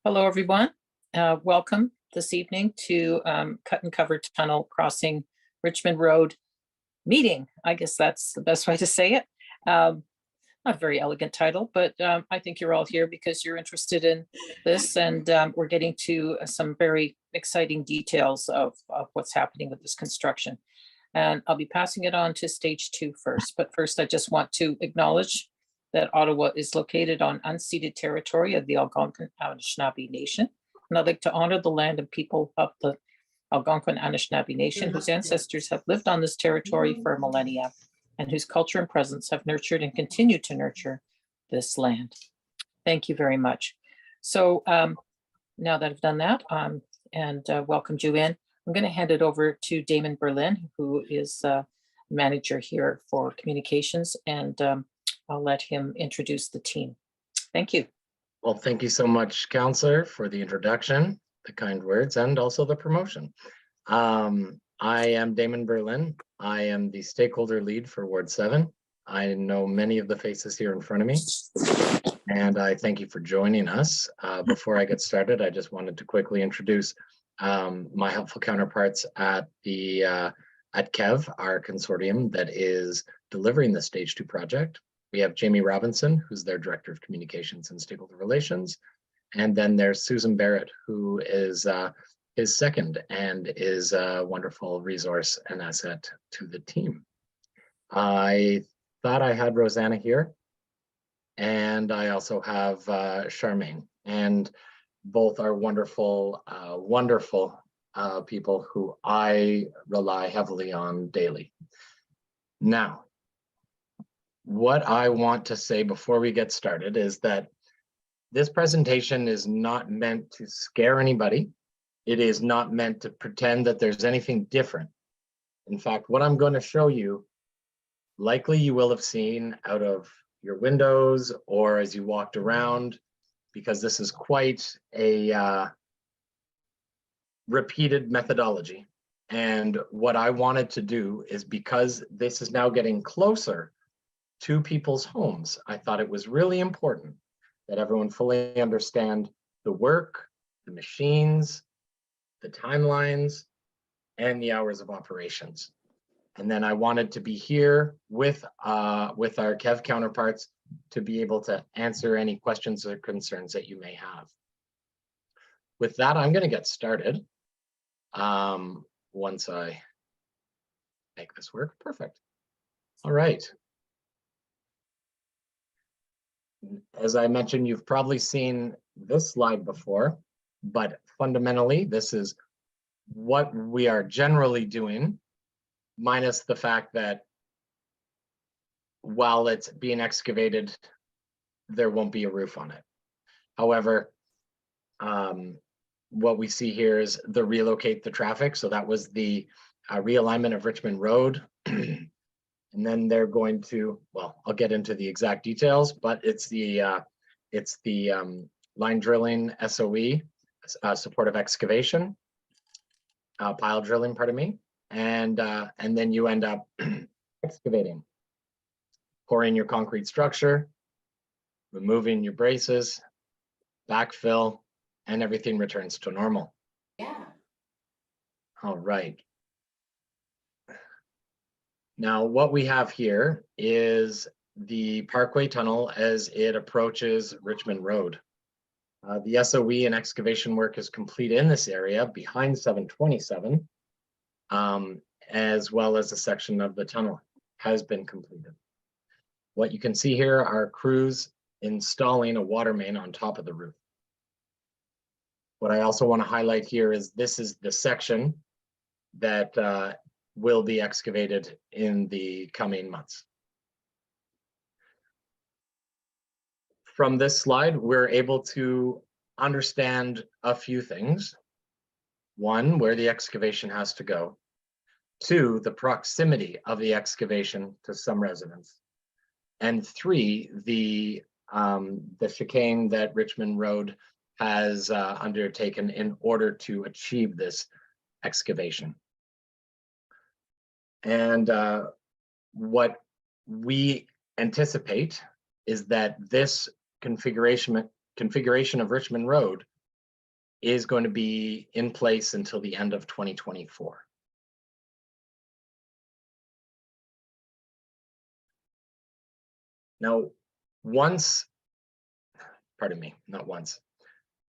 Hello, everyone. Welcome this evening to Cut and Cover Tunnel Crossing Richmond Road meeting. I guess that's the best way to say it. Not a very elegant title, but I think you're all here because you're interested in this, and we're getting to some very exciting details of what's happening with this construction. And I'll be passing it on to stage 2 first. But first, I just want to acknowledge that Ottawa is located on unceded territory of the Algonquin Anishinaabe Nation. And I'd like to honor the land and people of the Algonquin Anishinaabe Nation, whose ancestors have lived on this territory for millennia, and whose culture and presence have nurtured and continue to nurture this land. Thank you very much. So now that I've done that and welcomed you in, I'm going to hand it over to Damon Berlin, who is manager here for communications, and I'll let him introduce the team. Thank you. Well, thank you so much, Councillor, for the introduction, the kind words, and also the promotion. I am Damon Berlin. I am the stakeholder lead for Ward 7. I know many of the faces here in front of me, and I thank you for joining us. Before I get started, I just wanted to quickly introduce my helpful counterparts at KEV, our consortium that is delivering the Stage 2 project. We have Jamie Robinson, who's their Director of Communications and Stakeholder Relations. And then there's Susan Barrett, who is his second and is a wonderful resource and asset to the team. I thought I had Rosanna here, and I also have Charmaine, and both are wonderful, wonderful people who I rely heavily on daily. Now, what I want to say before we get started is that this presentation is not meant to scare anybody. It is not meant to pretend that there's anything different. In fact, what I'm going to show you, likely you will have seen out of your windows or as you walked around, because this is quite a repeated methodology. And what I wanted to do is, because this is now getting closer to people's homes, I thought it was really important that everyone fully understand the work, the machines, the timelines, and the hours of operations. And then I wanted to be here with our KEV counterparts to be able to answer any questions or concerns that you may have. With that, I'm going to get started. Once I make this work, perfect. All right. As I mentioned, you've probably seen this slide before, but fundamentally, this is what we are generally doing, minus the fact that while it's being excavated, there won't be a roof on it. However, what we see here is the relocate the traffic. So that was the realignment of Richmond Road. And then they're going to, well, I'll get into the exact details, but it's the line drilling SOE, supportive excavation, pile drilling, pardon me, and then you end up excavating, pouring your concrete structure, removing your braces, backfill, and everything returns to normal. Yeah. All right. Now, what we have here is the Parkway Tunnel as it approaches Richmond Road. The SOE and excavation work is complete in this area behind 727, as well as a section of the tunnel has been completed. What you can see here are crews installing a water main on top of the roof. What I also want to highlight here is this is the section that will be excavated in the coming months. From this slide, we're able to understand a few things. One, where the excavation has to go. Two, the proximity of the excavation to some residents. And three, the chicane that Richmond Road has undertaken in order to achieve this excavation. And what we anticipate is that this configuration of Richmond Road is going to be in place until the end of 2024. Now,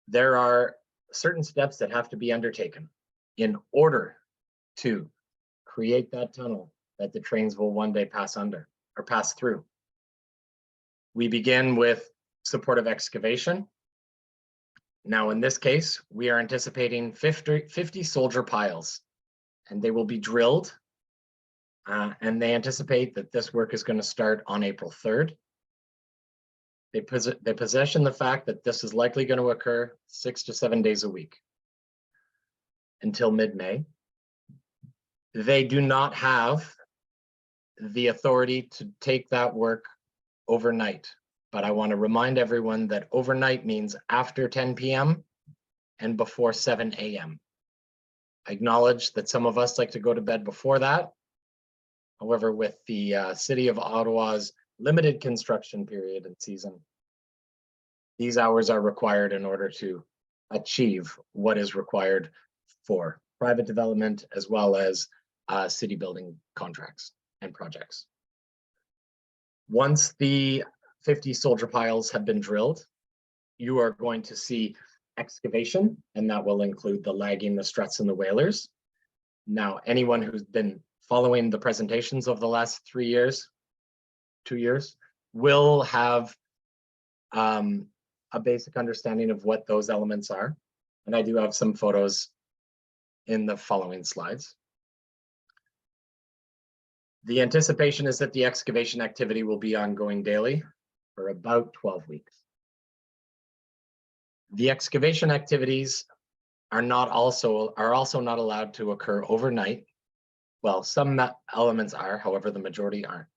there are certain steps that have to be undertaken in order to create that tunnel that the trains will one day pass under or pass through. We begin with supportive excavation. Now, in this case, we are anticipating 50 soldier piles, and they will be drilled. And they anticipate that this work is going to start on April 3rd. They possession the fact that this is likely going to occur 6 to 7 days a week until mid-May. They do not have the authority to take that work overnight. But I want to remind everyone that overnight means after 10 p.m. and before 7 a.m. I acknowledge that some of us like to go to bed before that. However, with the City of Ottawa's limited construction period and season, these hours are required in order to achieve what is required for private development as well as city building contracts and projects. Once the 50 soldier piles have been drilled, you are going to see excavation, and that will include the lagging, the struts, and the whalers. Now, anyone who's been following the presentations of the last 2 years, will have a basic understanding of what those elements are. And I do have some photos in the following slides. The anticipation is that the excavation activity will be ongoing daily for about 12 weeks. The excavation activities are also not allowed to occur overnight. Well, some elements are, however, the majority aren't.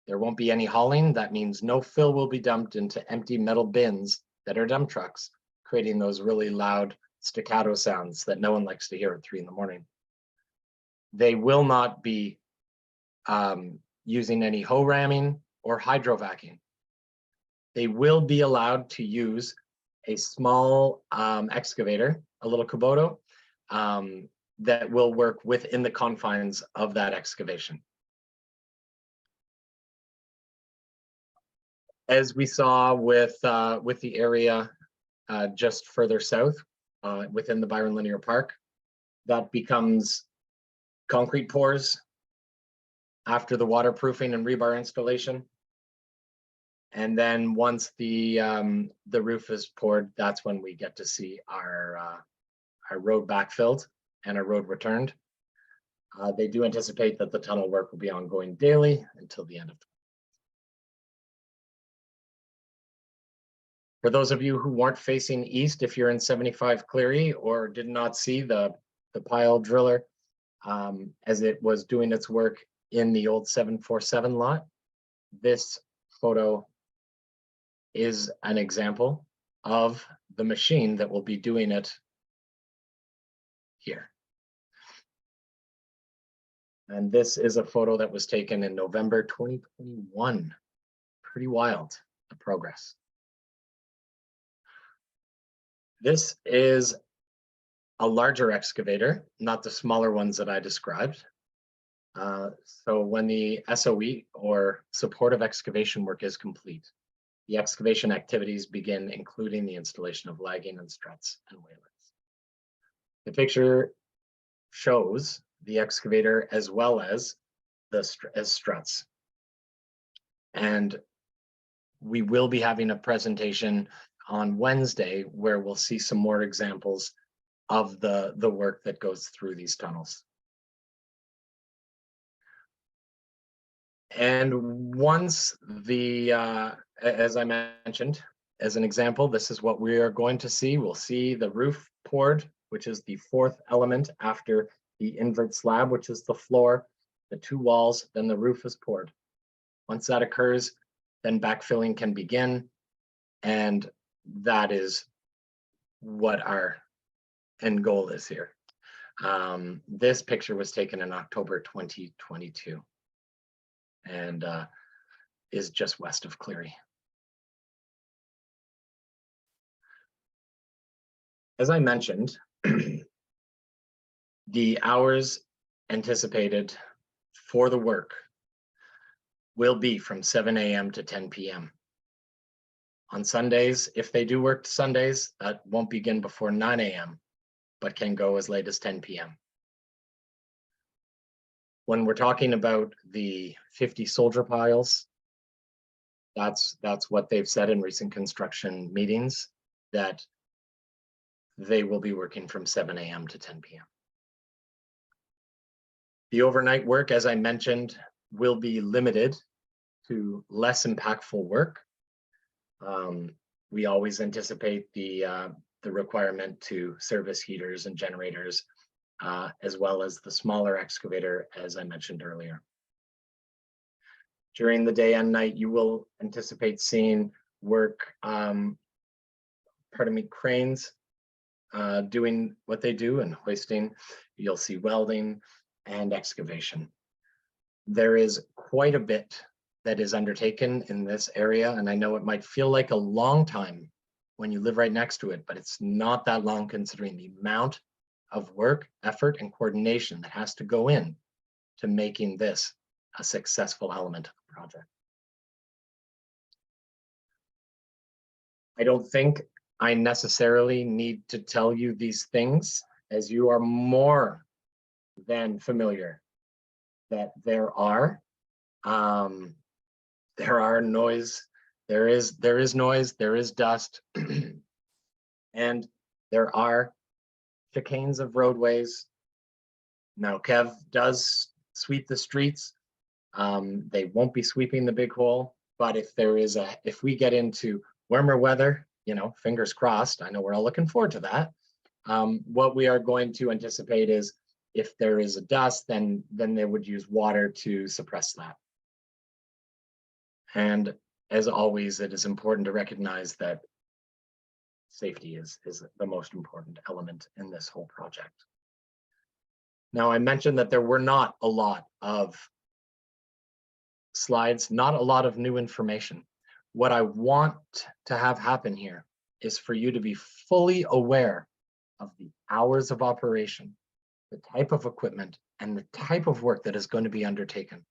There won't be any hauling. That means no fill will be dumped into empty metal bins that are dump trucks, creating those really loud staccato sounds that no one likes to hear at 3 a.m. They will not be using any hoe ramming or hydrovacking. They will be allowed to use a small excavator, a little Kubota, that will work within the confines of that excavation. As we saw with the area just further south within the Byron Linear Park, that becomes concrete pours after the waterproofing and rebar installation. And then once the roof is poured, that's when we get to see our road backfilled and our road returned. They do anticipate that the tunnel work will be ongoing daily until the end of. For those of you who weren't facing east, if you're in 75 Cleary or did not see the pile driller as it was doing its work in the old 747 lot, this photo is an example of the machine that will be doing it here. And this is a photo that was taken in November 2021. Pretty wild, the progress. This is a larger excavator, not the smaller ones that I described. So when the SOE or supportive excavation work is complete, the excavation activities begin, including the installation of lagging and struts and whalers. The picture shows the excavator as well as the struts. And we will be having a presentation on Wednesday where we'll see some more examples of the work that goes through these tunnels. And once as I mentioned, as an example, this is what we are going to see. We'll see the roof poured, which is the 4th element after the invert slab, which is the floor, the 2 walls, then the roof is poured. Once that occurs, then backfilling can begin. And that is what our end goal is here. This picture was taken in October 2022 and is just west of Cleary. As I mentioned, the hours anticipated for the work will be from 7 a.m. to 10 p.m. On Sundays, if they do work Sundays, that won't begin before 9 a.m., but can go as late as 10 p.m. When we're talking about the 50 soldier piles, that's what they've said in recent construction meetings, that they will be working from 7 a.m. to 10 p.m. The overnight work, as I mentioned, will be limited to less impactful work. We always anticipate the requirement to service heaters and generators, as well as the smaller excavator, as I mentioned earlier. During the day and night, you will anticipate seeing work, cranes doing what they do and hoisting. You'll see welding and excavation. There is quite a bit that is undertaken in this area, and I know it might feel like a long time when you live right next to it, but it's not that long considering the amount of work, effort, and coordination that has to go in to making this a successful element of the project. I don't think I necessarily need to tell you these things, as you are more than familiar that there is noise, there is dust, and there are chicanes of roadways. Now, Kev does sweep the streets. They won't be sweeping the big hole, but if we get into warmer weather, fingers crossed, I know we're all looking forward to that. What we are going to anticipate is if there is a dust, then they would use water to suppress that. And as always, it is important to recognize that safety is the most important element in this whole project. Now, I mentioned that there were not a lot of slides, not a lot of new information. What I want to have happen here is for you to be fully aware of the hours of operation, the type of equipment, and the type of work that is going to be undertaken.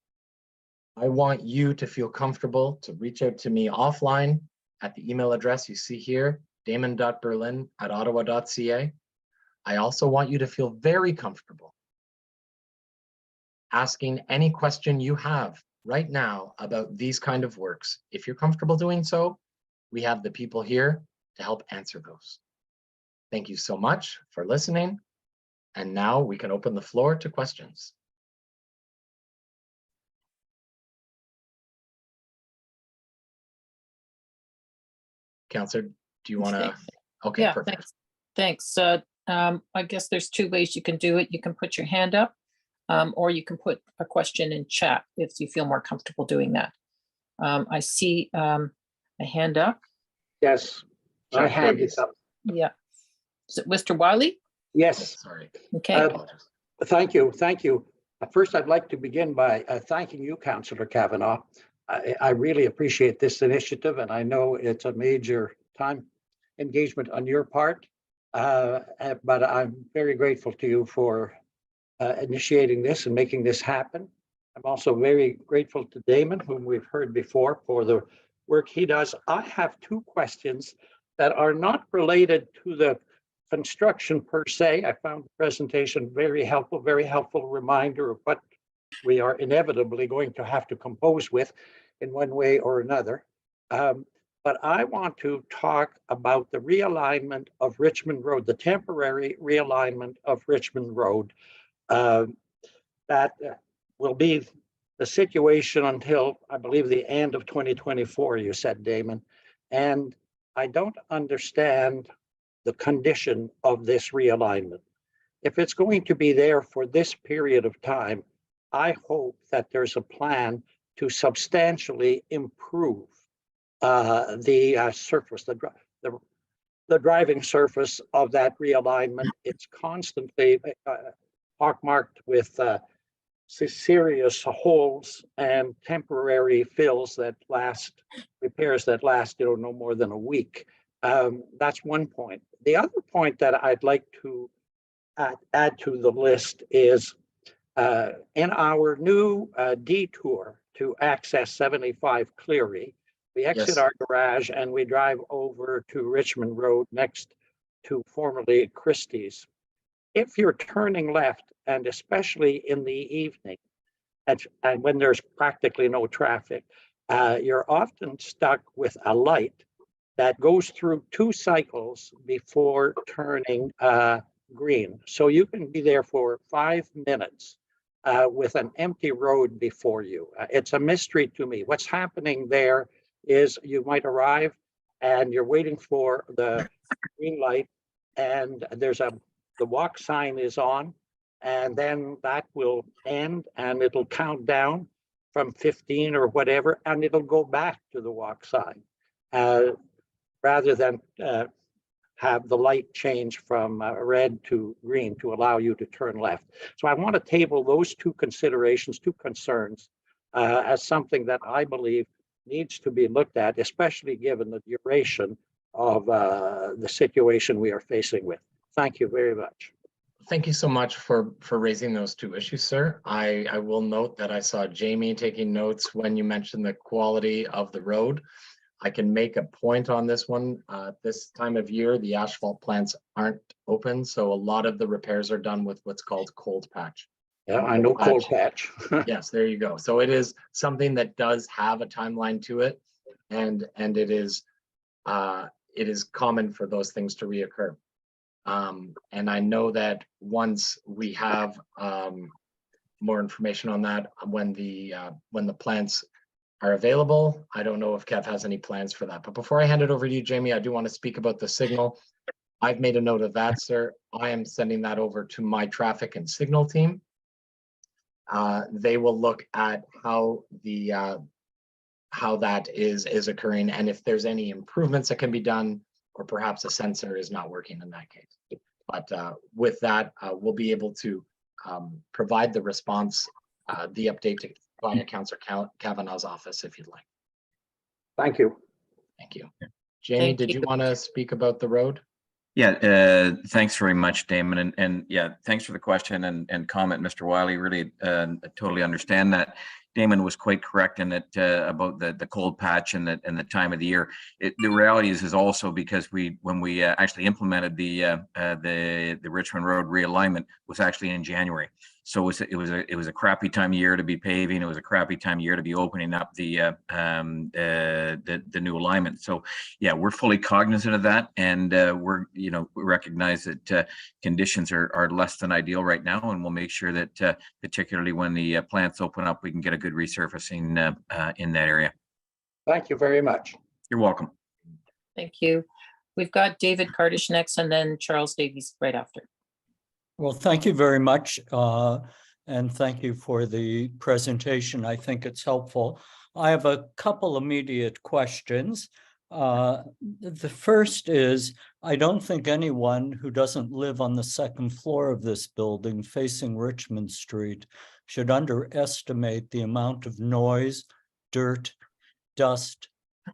I want you to feel comfortable to reach out to me offline at the email address you see here, damon.berlin@ottawa.ca. I also want you to feel very comfortable asking any question you have right now about these kind of works. If you're comfortable doing so, we have the people here to help answer those. Thank you so much for listening. And now we can open the floor to questions. Councillor, do you want to? Okay, yeah, perfect. Thanks. I guess there's two ways you can do it. You can put your hand up, or you can put a question in chat if you feel more comfortable doing that. I see a hand up. Yes, my hand is up. Yeah. Is it Mr. Wiley? Yes. Sorry. Okay. Thank you. Thank you. First, I'd like to begin by thanking you, Councillor Kavanagh. I really appreciate this initiative, and I know it's a major time engagement on your part, but I'm very grateful to you for initiating this and making this happen. I'm also very grateful to Damon, whom we've heard before, for the work he does. I have two questions that are not related to the construction per se. I found the presentation very helpful reminder of what we are inevitably going to have to compose with in one way or another. But I want to talk about the realignment of Richmond Road, the temporary realignment of Richmond Road. That will be the situation until, I believe, the end of 2024, you said, Damon. And I don't understand the condition of this realignment. If it's going to be there for this period of time, I hope that there's a plan to substantially improve the surface, the driving surface of that realignment. It's constantly pockmarked with serious holes and temporary fills that last, repairs that last, no more than a week. That's one point. The other point that I'd like to add to the list is in our new detour to access 75 Cleary, we exit Yes. our garage and we drive over to Richmond Road next to formerly Christie's. If you're turning left, and especially in the evening, and when there's practically no traffic, you're often stuck with a light that goes through 2 cycles before turning green. So you can be there for 5 minutes with an empty road before you. It's a mystery to me. What's happening there is you might arrive and you're waiting for the green light, and the walk sign is on, and then that will end and it'll count down from 15 or whatever, and it'll go back to the walk sign. Rather than have the light change from red to green to allow you to turn left. So I want to table those 2 considerations, 2 concerns, as something that I believe needs to be looked at, especially given the duration of the situation we are facing with. Thank you very much. Thank you so much for raising those 2 issues, sir. I will note that I saw Jamie taking notes when you mentioned the quality of the road. I can make a point on this one. This time of year, the asphalt plants aren't open, so a lot of the repairs are done with what's called cold patch. Yeah, I know cold patch. Yes, there you go. So it is something that does have a timeline to it, and it is common for those things to reoccur. And I know that once we have more information on that, when the plants are available. I don't know if Kev has any plans for that. But before I hand it over to you, Jamie, I do want to speak about the signal. I've made a note of that, sir. I am sending that over to my traffic and signal team. They will look at how that is occurring, and if there's any improvements that can be done, or perhaps a sensor is not working in that case. But with that, we'll be able to provide the response, the update to via Councillor Kavanagh's office, if you'd like. Thank you. Thank you. Jamie, did you want to speak about the road? Yeah, thanks very much, Damon. And yeah, thanks for the question and comment, Mr. Wiley. Really totally understand that. Damon was quite correct in that about the cold patch and the time of the year. The reality is also because when we actually implemented the Richmond Road realignment was actually in January. So it was a crappy time of year to be paving. It was a crappy time of year to be opening up the new alignment. So yeah, we're fully cognizant of that, and we recognize that conditions are less than ideal right now, and we'll make sure that particularly when the plants open up, we can get a good resurfacing in that area. Thank you very much. You're welcome. Thank you. We've got David Kardish next, and then Charles Davies right after. Well, thank you very much, and thank you for the presentation. I think it's helpful. I have a couple immediate questions. The first is, I don't think anyone who doesn't live on the 2nd floor of this building facing Richmond Street should underestimate the amount of noise, dirt, dust,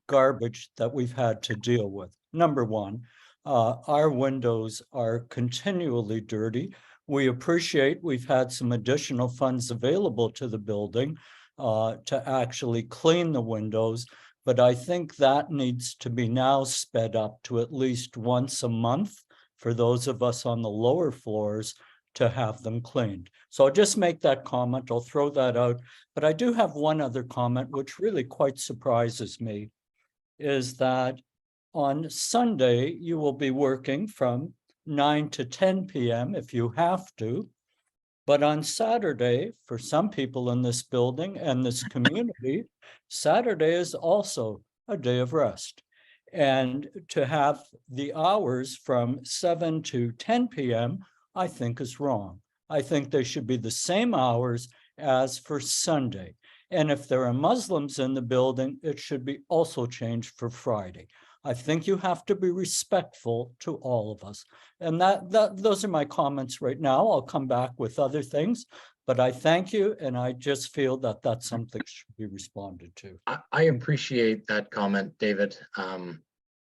garbage that we've had to deal with. Number one. Our windows are continually dirty. We appreciate we've had some additional funds available to the building to actually clean the windows, but I think that needs to be now sped up to at least once a month for those of us on the lower floors to have them cleaned. So I'll just make that comment. I'll throw that out. But I do have one other comment, which really quite surprises me, is that on Sunday, you will be working from 9 to 10 p.m. if you have to. But on Saturday, for some people in this building and this community, Saturday is also a day of rest. And to have the hours from 7 to 10 p.m., I think is wrong. I think they should be the same hours as for Sunday. And if there are Muslims in the building, it should be also changed for Friday. I think you have to be respectful to all of us. And those are my comments right now. I'll come back with other things, but I thank you. And I just feel that that's something should be responded to. I appreciate that comment, David,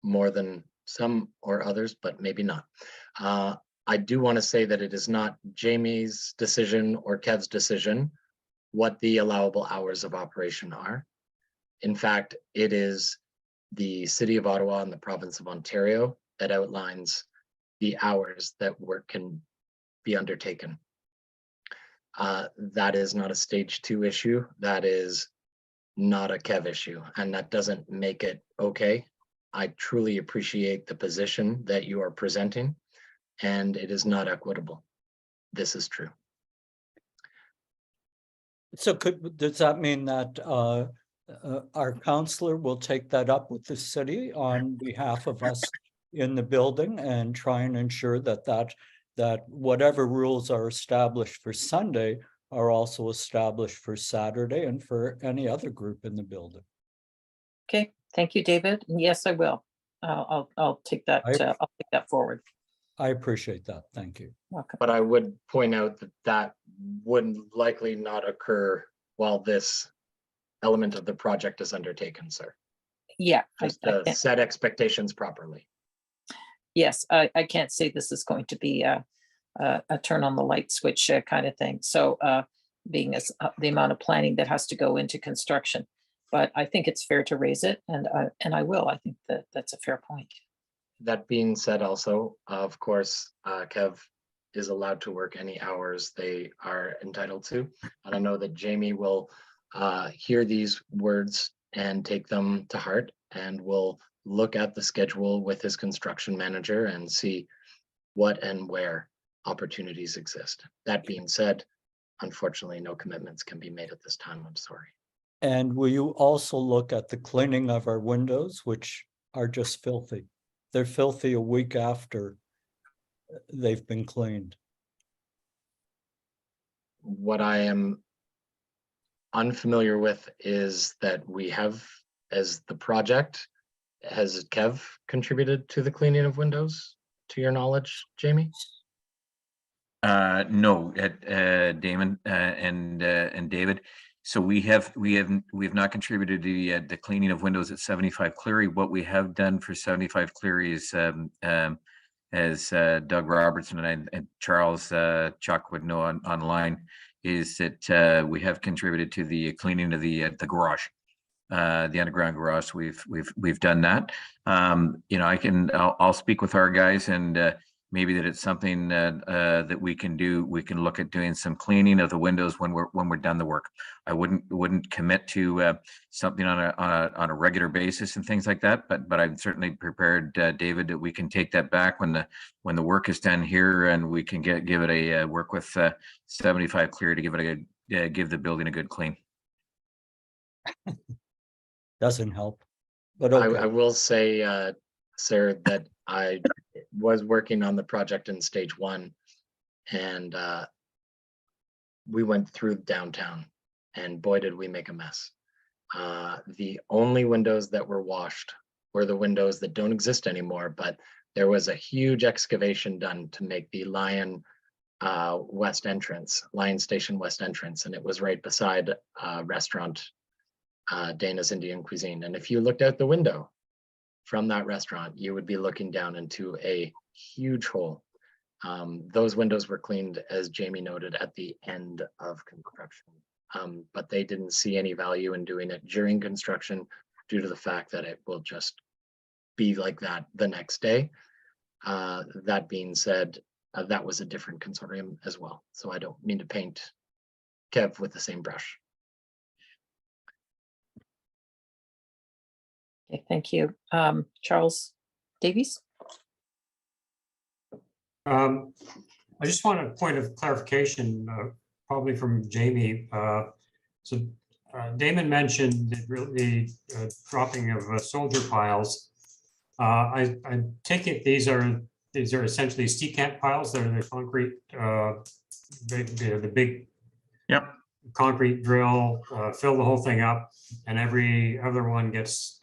more than some or others, but maybe not. I do want to say that it is not Jamie's decision or Kev's decision what the allowable hours of operation are. In fact, it is the City of Ottawa and the Province of Ontario that outlines the hours that work can be undertaken. That is not a stage 2 issue. That is not a Kev issue, and that doesn't make it okay. I truly appreciate the position that you are presenting, and it is not equitable. This is true. So does that mean that our counselor will take that up with the city on behalf of us in the building and try and ensure that whatever rules are established for Sunday are also established for Saturday and for any other group in the building? Okay, thank you, David. And yes, I will. I'll take that. I'll take that forward. I appreciate that. Thank you. Welcome. But I would point out that that would likely not occur while this element of the project is undertaken, sir. Yeah, Just to set expectations properly. yes, I can't say this is going to be a turn on the light switch kind of thing. So being as the amount of planning that has to go into construction, but I think it's fair to raise it, and I will. I think that that's a fair point. That being said, also, of course, Kev is allowed to work any hours they are entitled to. And I know that Jamie will hear these words and take them to heart, and will look at the schedule with his construction manager and see what and where opportunities exist. That being said, unfortunately, no commitments can be made at this time. I'm sorry. And will you also look at the cleaning of our windows, which are just filthy? They're filthy a week after they've been cleaned. What I am unfamiliar with is that we have, as the project, has Kev contributed to the cleaning of windows, to your knowledge, Jamie? No, Damon and David. So we have not contributed to the cleaning of windows at 75 Cleary. What we have done for 75 Cleary is, as Doug Robertson and Charles Chuck would know online, is that we have contributed to the cleaning of the garage, the underground garage. We've done that. I'll speak with our guys, and maybe that it's something that we can do. We can look at doing some cleaning of the windows when we're done the work. I wouldn't commit to something on a regular basis and things like that. But I'm certainly prepared, David, that we can take that back when the work is done here, and we can give it a work with 75 Clear to give it give the building a good clean. Doesn't help, but okay. I will say, sir, that I was working on the project in stage 1, and we went through downtown, and boy, did we make a mess. The only windows that were washed were the windows that don't exist anymore, but there was a huge excavation done to make the Lion West entrance, Lion Station West entrance, and it was right beside a restaurant, Dana's Indian Cuisine. And if you looked out the window from that restaurant, you would be looking down into a huge hole. Those windows were cleaned, as Jamie noted, at the end of construction, but they didn't see any value in doing it during construction due to the fact that it will just be like that the next day. That being said, that was a different consortium as well, so I don't mean to paint Kev with the same brush. Okay, thank you. Charles Davies? I just want a point of clarification, probably from Jamie. So Damon mentioned the dropping of soldier piles. I take it these are essentially secant piles. They're the concrete, the big concrete drill, fill the whole thing up, and every other one gets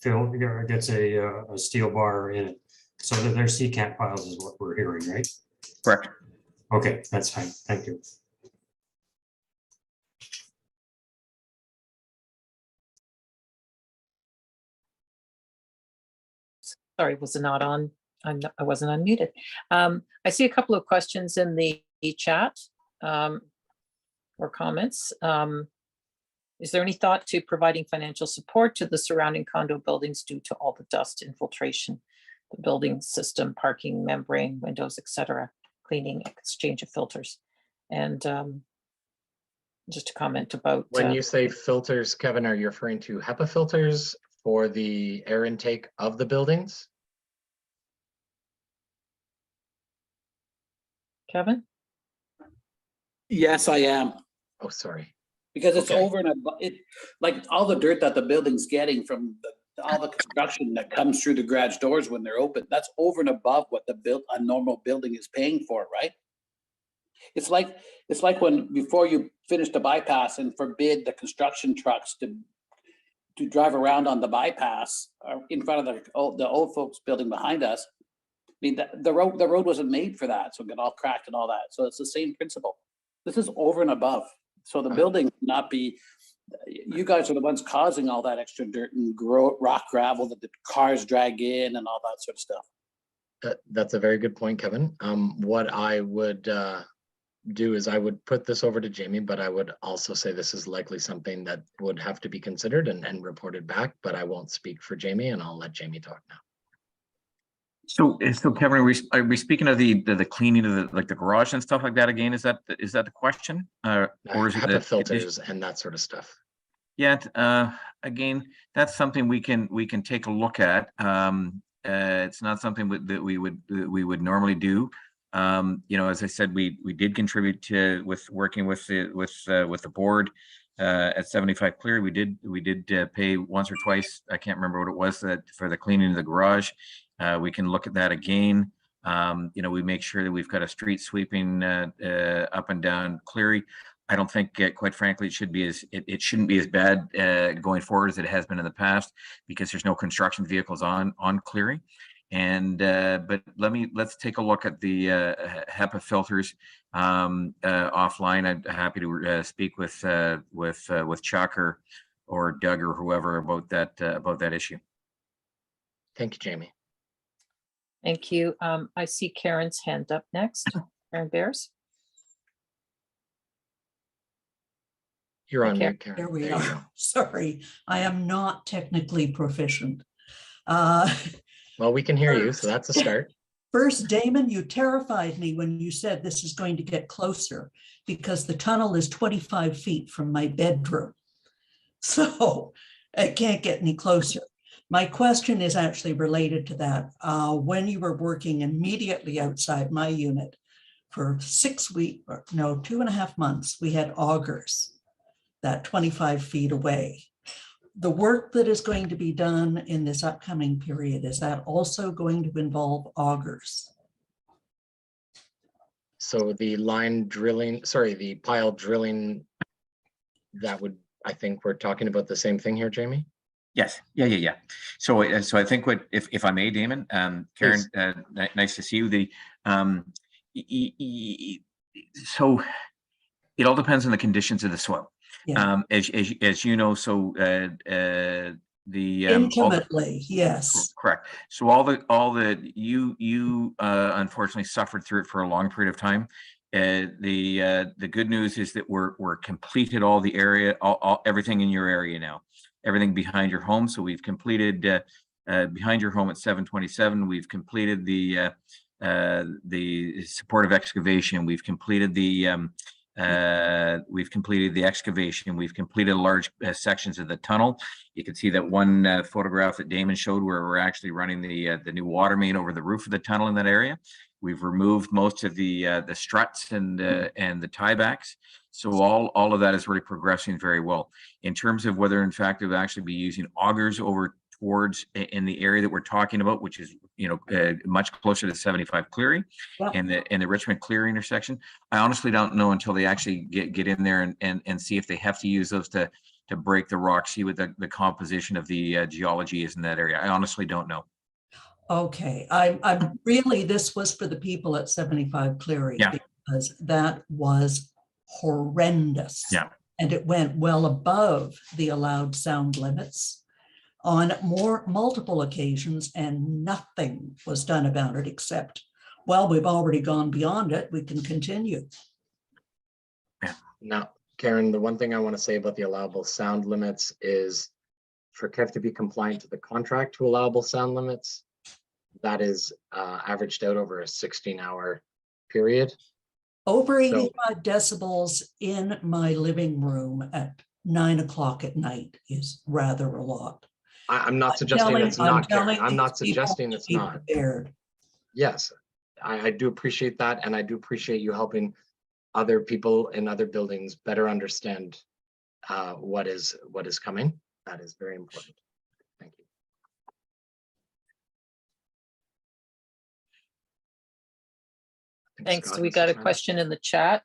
filled, gets a steel bar in it. So that they're secant piles is what we're hearing, right? Correct. Okay, that's fine. Thank you. Sorry, was it not on? I wasn't unmuted. I see a couple of questions in the chat or comments. Is there any thought to providing financial support to the surrounding condo buildings due to all the dust infiltration, the building system, parking membrane, windows, etc., cleaning, exchange of filters? And just a comment about When you say filters, Kevin, are you referring to HEPA filters for the air intake of the buildings? Kevin? Yes, I am. Oh, sorry. Because it's Okay. over and above it, like all the dirt that the building's getting from all the construction that comes through the garage doors when they're open, that's over and above what a normal building is paying for, right? It's like when, before you finish the bypass and forbid the construction trucks to drive around on the bypass in front of the old folks building behind us. I mean, the road wasn't made for that, so it got all cracked and all that. So it's the same principle. This is over and above. So the building not be, you guys are the ones causing all that extra dirt and rock gravel that the cars drag in and all that sort of stuff. That's a very good point, Kevin. What I would do is I would put this over to Jamie, but I would also say this is likely something that would have to be considered and reported back, but I won't speak for Jamie and I'll let Jamie talk now. So Kevin, are we speaking of the cleaning of the garage and stuff like that again? Is that the question? Or is it HEPA the filters and that sort of stuff? Yeah, again, that's something we can take a look at. It's not something that we would normally do. You know, as I said, we did contribute to working with the board at 75 Clear. We did pay once or twice. I can't remember what it was for the cleaning of the garage. We can look at that again. You know, we make sure that we've got a street sweeping up and down Cleary. I don't think, quite frankly, it shouldn't be as bad going forward as it has been in the past, because there's no construction vehicles on Cleary. And but let's take a look at the HEPA filters offline. I'm happy to speak with Chuck or Doug or whoever about that issue. Thank you, Jamie. Thank you. I see Karen's hand up next. Karen Bears. You're on Okay. mute, Karen. There we There you are. go. Sorry, I am not technically proficient. Well, we can hear you, so that's a start. First, Damon, you terrified me when you said this is going to get closer, because the tunnel is 25 feet from my bedroom. So it can't get any closer. My question is actually related to that. When you were working immediately outside my unit for 2.5 months, we had augers that 25 feet away. The work that is going to be done in this upcoming period, is that also going to involve augers? So the line drilling, the pile drilling, that would, I think we're talking about the same thing here, Jamie? Yes. Yeah. So I think if I may, Damon, Karen, nice to see you. So it all depends on the conditions of the soil. Yeah. As you know, so Intimately, yes. Correct. So all the you unfortunately suffered through it for a long period of time. The good news is that we're completed all the area, everything in your area now, everything behind your home. So we've completed behind your home at 727. We've completed the supportive excavation. We've completed the excavation. We've completed large sections of the tunnel. You can see that one photograph that Damon showed where we're actually running the new water main over the roof of the tunnel in that area. We've removed most of the struts and the tiebacks. So all of that is really progressing very well. In terms of whether in fact we'll actually be using augers over towards in the area that we're talking about, which is much closer to 75 Cleary and the Richmond Cleary intersection. I honestly don't know until they actually get in there and see if they have to use those to break the rock, see what the composition of the geology is in that area. I honestly don't know. Okay, I'm really, this was for the people at 75 Cleary, because that was horrendous. Yeah. And it went well above the allowed sound limits. on multiple occasions, and nothing was done about it except, well, we've already gone beyond it, we can continue. Now, Karen, the one thing I want to say about the allowable sound limits is for Kev to be compliant to the contract to allowable sound limits, that is averaged out over a 16-hour period. Over So- 85 decibels in my living room at 9 o'clock at night is rather a lot. I'm not suggesting it's not, Karen. I'm not suggesting it's Be not. prepared. Yes, I do appreciate that, and I do appreciate you helping other people in other buildings better understand what is coming. That is very important. Thank you. I think Thanks. Scott We has got a his hand up. question in the chat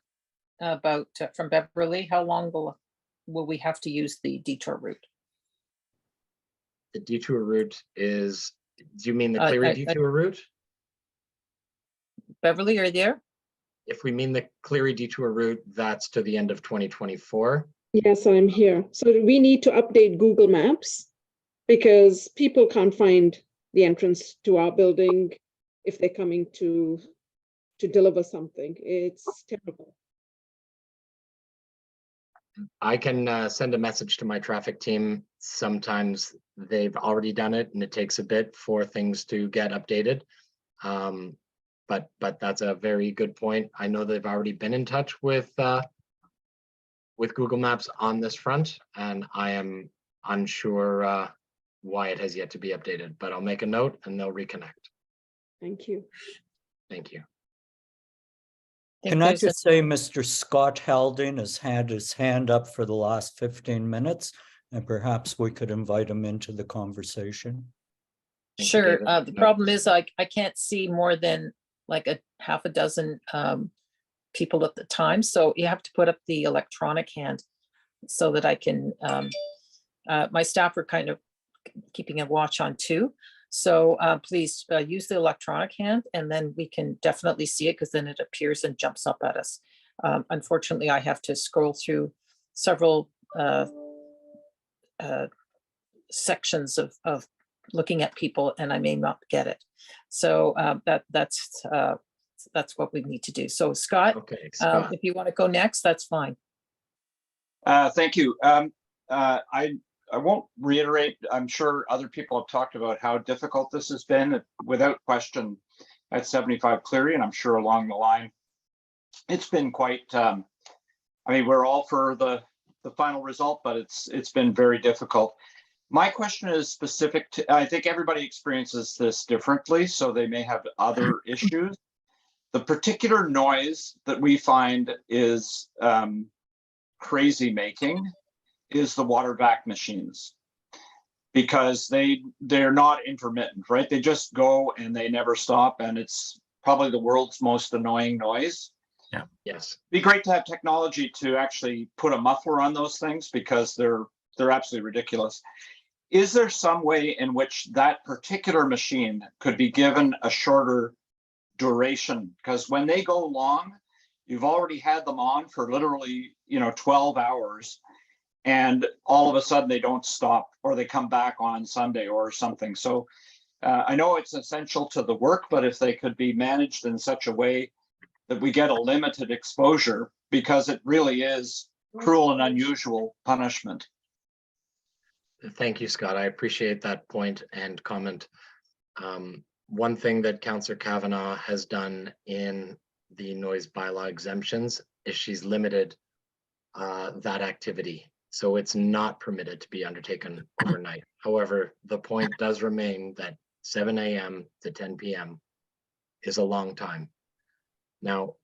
about from Beverly. How long will we have to use the detour route? The detour route is, do you mean the I- Cleary I- detour route? Beverly, are you there? If we mean the Cleary detour route, that's to the end of 2024. Yes, I'm here. So we need to update Google Maps because people can't find the entrance to our building if they're coming to deliver something. It's terrible. I can send a message to my traffic team. Sometimes they've already done it and it takes a bit for things to get updated. But that's a very good point. I know they've already been in touch with Google Maps on this front, and I am unsure why it has yet to be updated, but I'll make a note and they'll reconnect. Thank you. Thank you. think Can I there's a- just say, Mr. Scott Haldane has had his hand up for the last 15 minutes, and perhaps we could invite him into the conversation. Thank you, Sure. David. The No. problem is I can't see more than like a half a dozen people at the time. So you have to put up the electronic hand so that I can, my staff are kind of keeping a watch on too. So please use the electronic hand and then we can definitely see it because then it appears and jumps up at us. Unfortunately, I have to scroll through several sections of looking at people and I may not get it. So that's what we need to do. So Scott, Okay, Scott. if you want to go next, that's fine. Thank you. I won't reiterate. I'm sure other people have talked about how difficult this has been. Without question, at 75 Cleary, and I'm sure along the line, it's been quite. I mean, we're all for the final result, but it's been very difficult. My question is specific to. I think everybody experiences this differently, so they may have other issues. The particular noise that we find is crazy making is the water vac machines, because they're not intermittent, right? They just go and they never stop, and it's probably the world's most annoying noise. Yeah. Yes. It'd be great to have technology to actually put a muffler on those things because they're absolutely ridiculous. Is there some way in which that particular machine could be given a shorter duration? Because when they go long, you've already had them on for literally 12 hours. And all of a sudden they don't stop, or they come back on Sunday or something. So I know it's essential to the work, but if they could be managed in such a way that we get a limited exposure, because it really is cruel and unusual punishment. Thank you, Scott. I appreciate that point and comment. One thing that Councillor Kavanagh has done in the noise bylaw exemptions is she's limited that activity. So it's not permitted to be undertaken overnight. However, the point does remain that 7 a.m. to 10 p.m. is a long time. Now,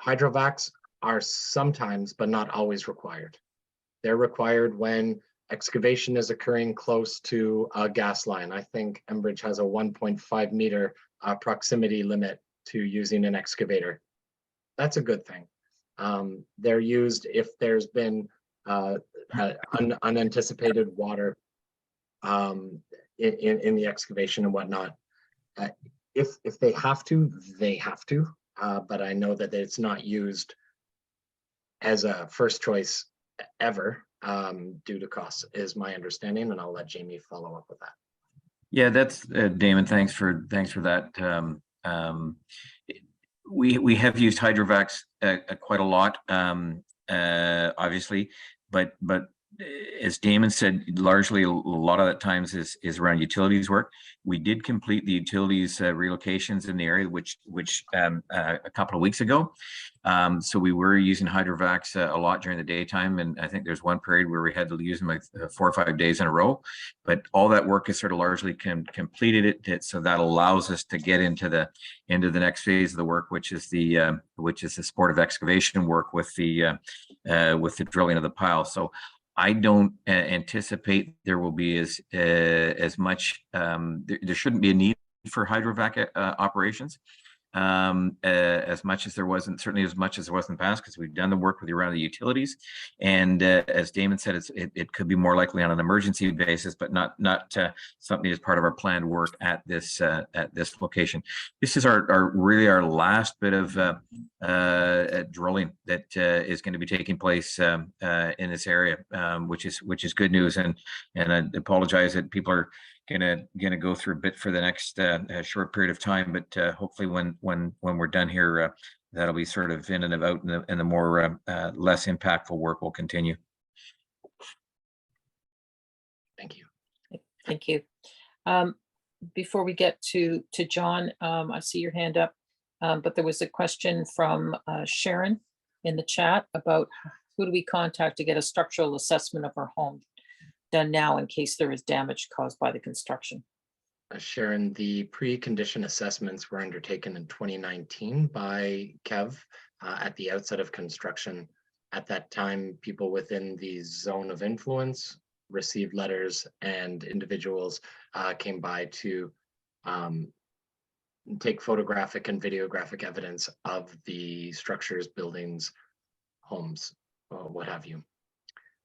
hydrovacs are sometimes, but not always required. They're required when excavation is occurring close to a gas line. I think Enbridge has a 1.5 meter proximity limit to using an excavator. That's a good thing. They're used if there's been unanticipated water in the excavation and whatnot. If they have to, they have to. But I know that it's not used as a first choice ever. due to costs, is my understanding, and I'll let Jamie follow up with that. Yeah, that's Damon. Thanks for that. We have used hydrovacs quite a lot, obviously, but as Damon said, largely a lot of that times is around utilities work. We did complete the utilities relocations in the area, which a couple of weeks ago. So we were using hydrovacs a lot during the daytime, and I think there's one period where we had to use them like 4 or 5 days in a row. But all that work is sort of largely completed. So that allows us to get into the next phase of the work, which is the supportive excavation work with the drilling of the pile. So I don't anticipate there will be as much. There shouldn't be a need for hydrovac operations as much as there wasn't, certainly as much as there was in the past, because we've done the work with around the utilities. And as Damon said, it could be more likely on an emergency basis, but not something as part of our planned work at this location. This is really our last bit of drilling that is going to be taking place in this area, which is good news. And I apologize that people are gonna go through a bit for the next short period of time, but hopefully when we're done here, that'll be sort of in and out, and the more less impactful work will continue. Thank you. Thank you. Before we get to John, I see your hand up, but there was a question from Sharon in the chat about who do we contact to get a structural assessment of our home done now in case there is damage caused by the construction. Sharon, the pre-condition assessments were undertaken in 2019 by Kev at the outset of construction. At that time, people within the zone of influence received letters, and individuals came by to take photographic and videographic evidence of the structures, buildings, homes, what have you.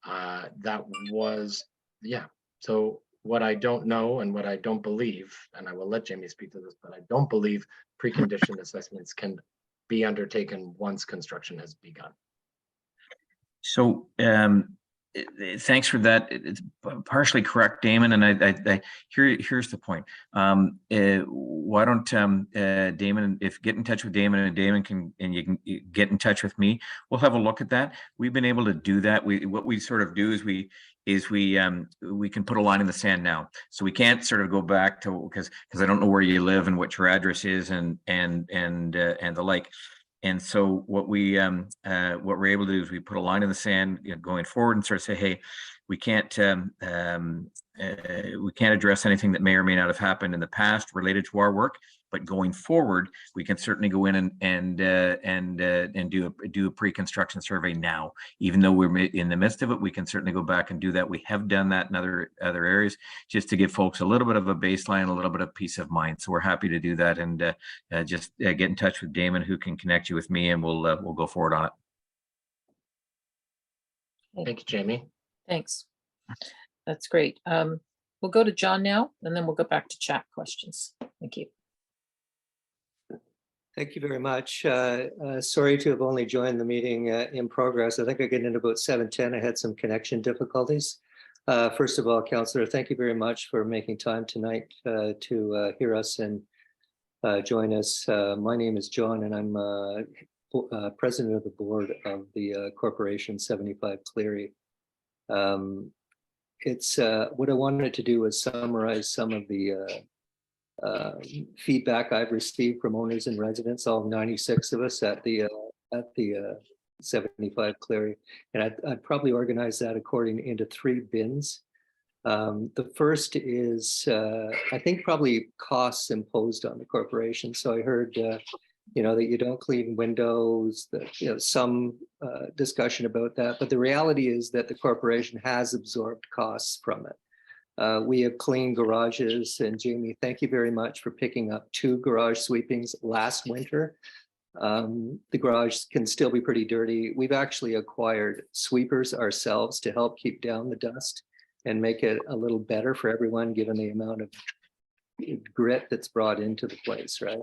That was, yeah. So what I don't know and what I don't believe, and I will let Jamie speak to this, but I don't believe precondition assessments can be undertaken once construction has begun. So thanks for that. It's partially correct, Damon. And here's the point. Why don't Damon, if get in touch with Damon, and Damon you can get in touch with me. We'll have a look at that. We've been able to do that. What we sort of do is we can put a line in the sand now. So we can't sort of go back to, because I don't know where you live and what your address is and the like. And so what we're able to do is we put a line in the sand, going forward, and sort of say, hey, we can't address anything that may or may not have happened in the past related to our work, but going forward, we can certainly go in and do a pre-construction survey now. Even though we're in the midst of it, we can certainly go back and do that. We have done that in other areas, just to give folks a little bit of a baseline, a little bit of peace of mind. So we're happy to do that, and just get in touch with Damon, who can connect you with me, and we'll go forward on it. Thank you, Jamie. Thanks. That's great. We'll go to John now, and then we'll go back to chat questions. Thank you. Thank you very much. Sorry to have only joined the meeting in progress. I think I get in about 7:10. I had some connection difficulties. First of all, Councillor, thank you very much for making time tonight to hear us and join us. My name is John, and I'm president of the board of the corporation 75 Cleary. It's what I wanted to do was summarize some of the feedback I've received from owners and residents, all 96 of us at the 75 Cleary, and I'd probably organize that into 3 bins. The first is I think probably costs imposed on the corporation. So I heard that you don't clean windows, that some discussion about that, but the reality is that the corporation has absorbed costs from it. We have cleaned garages, and Jamie, thank you very much for picking up 2 garage sweepings last winter. The garage can still be pretty dirty. We've actually acquired sweepers ourselves to help keep down the dust and make it a little better for everyone, given the amount of grit that's brought into the place, right?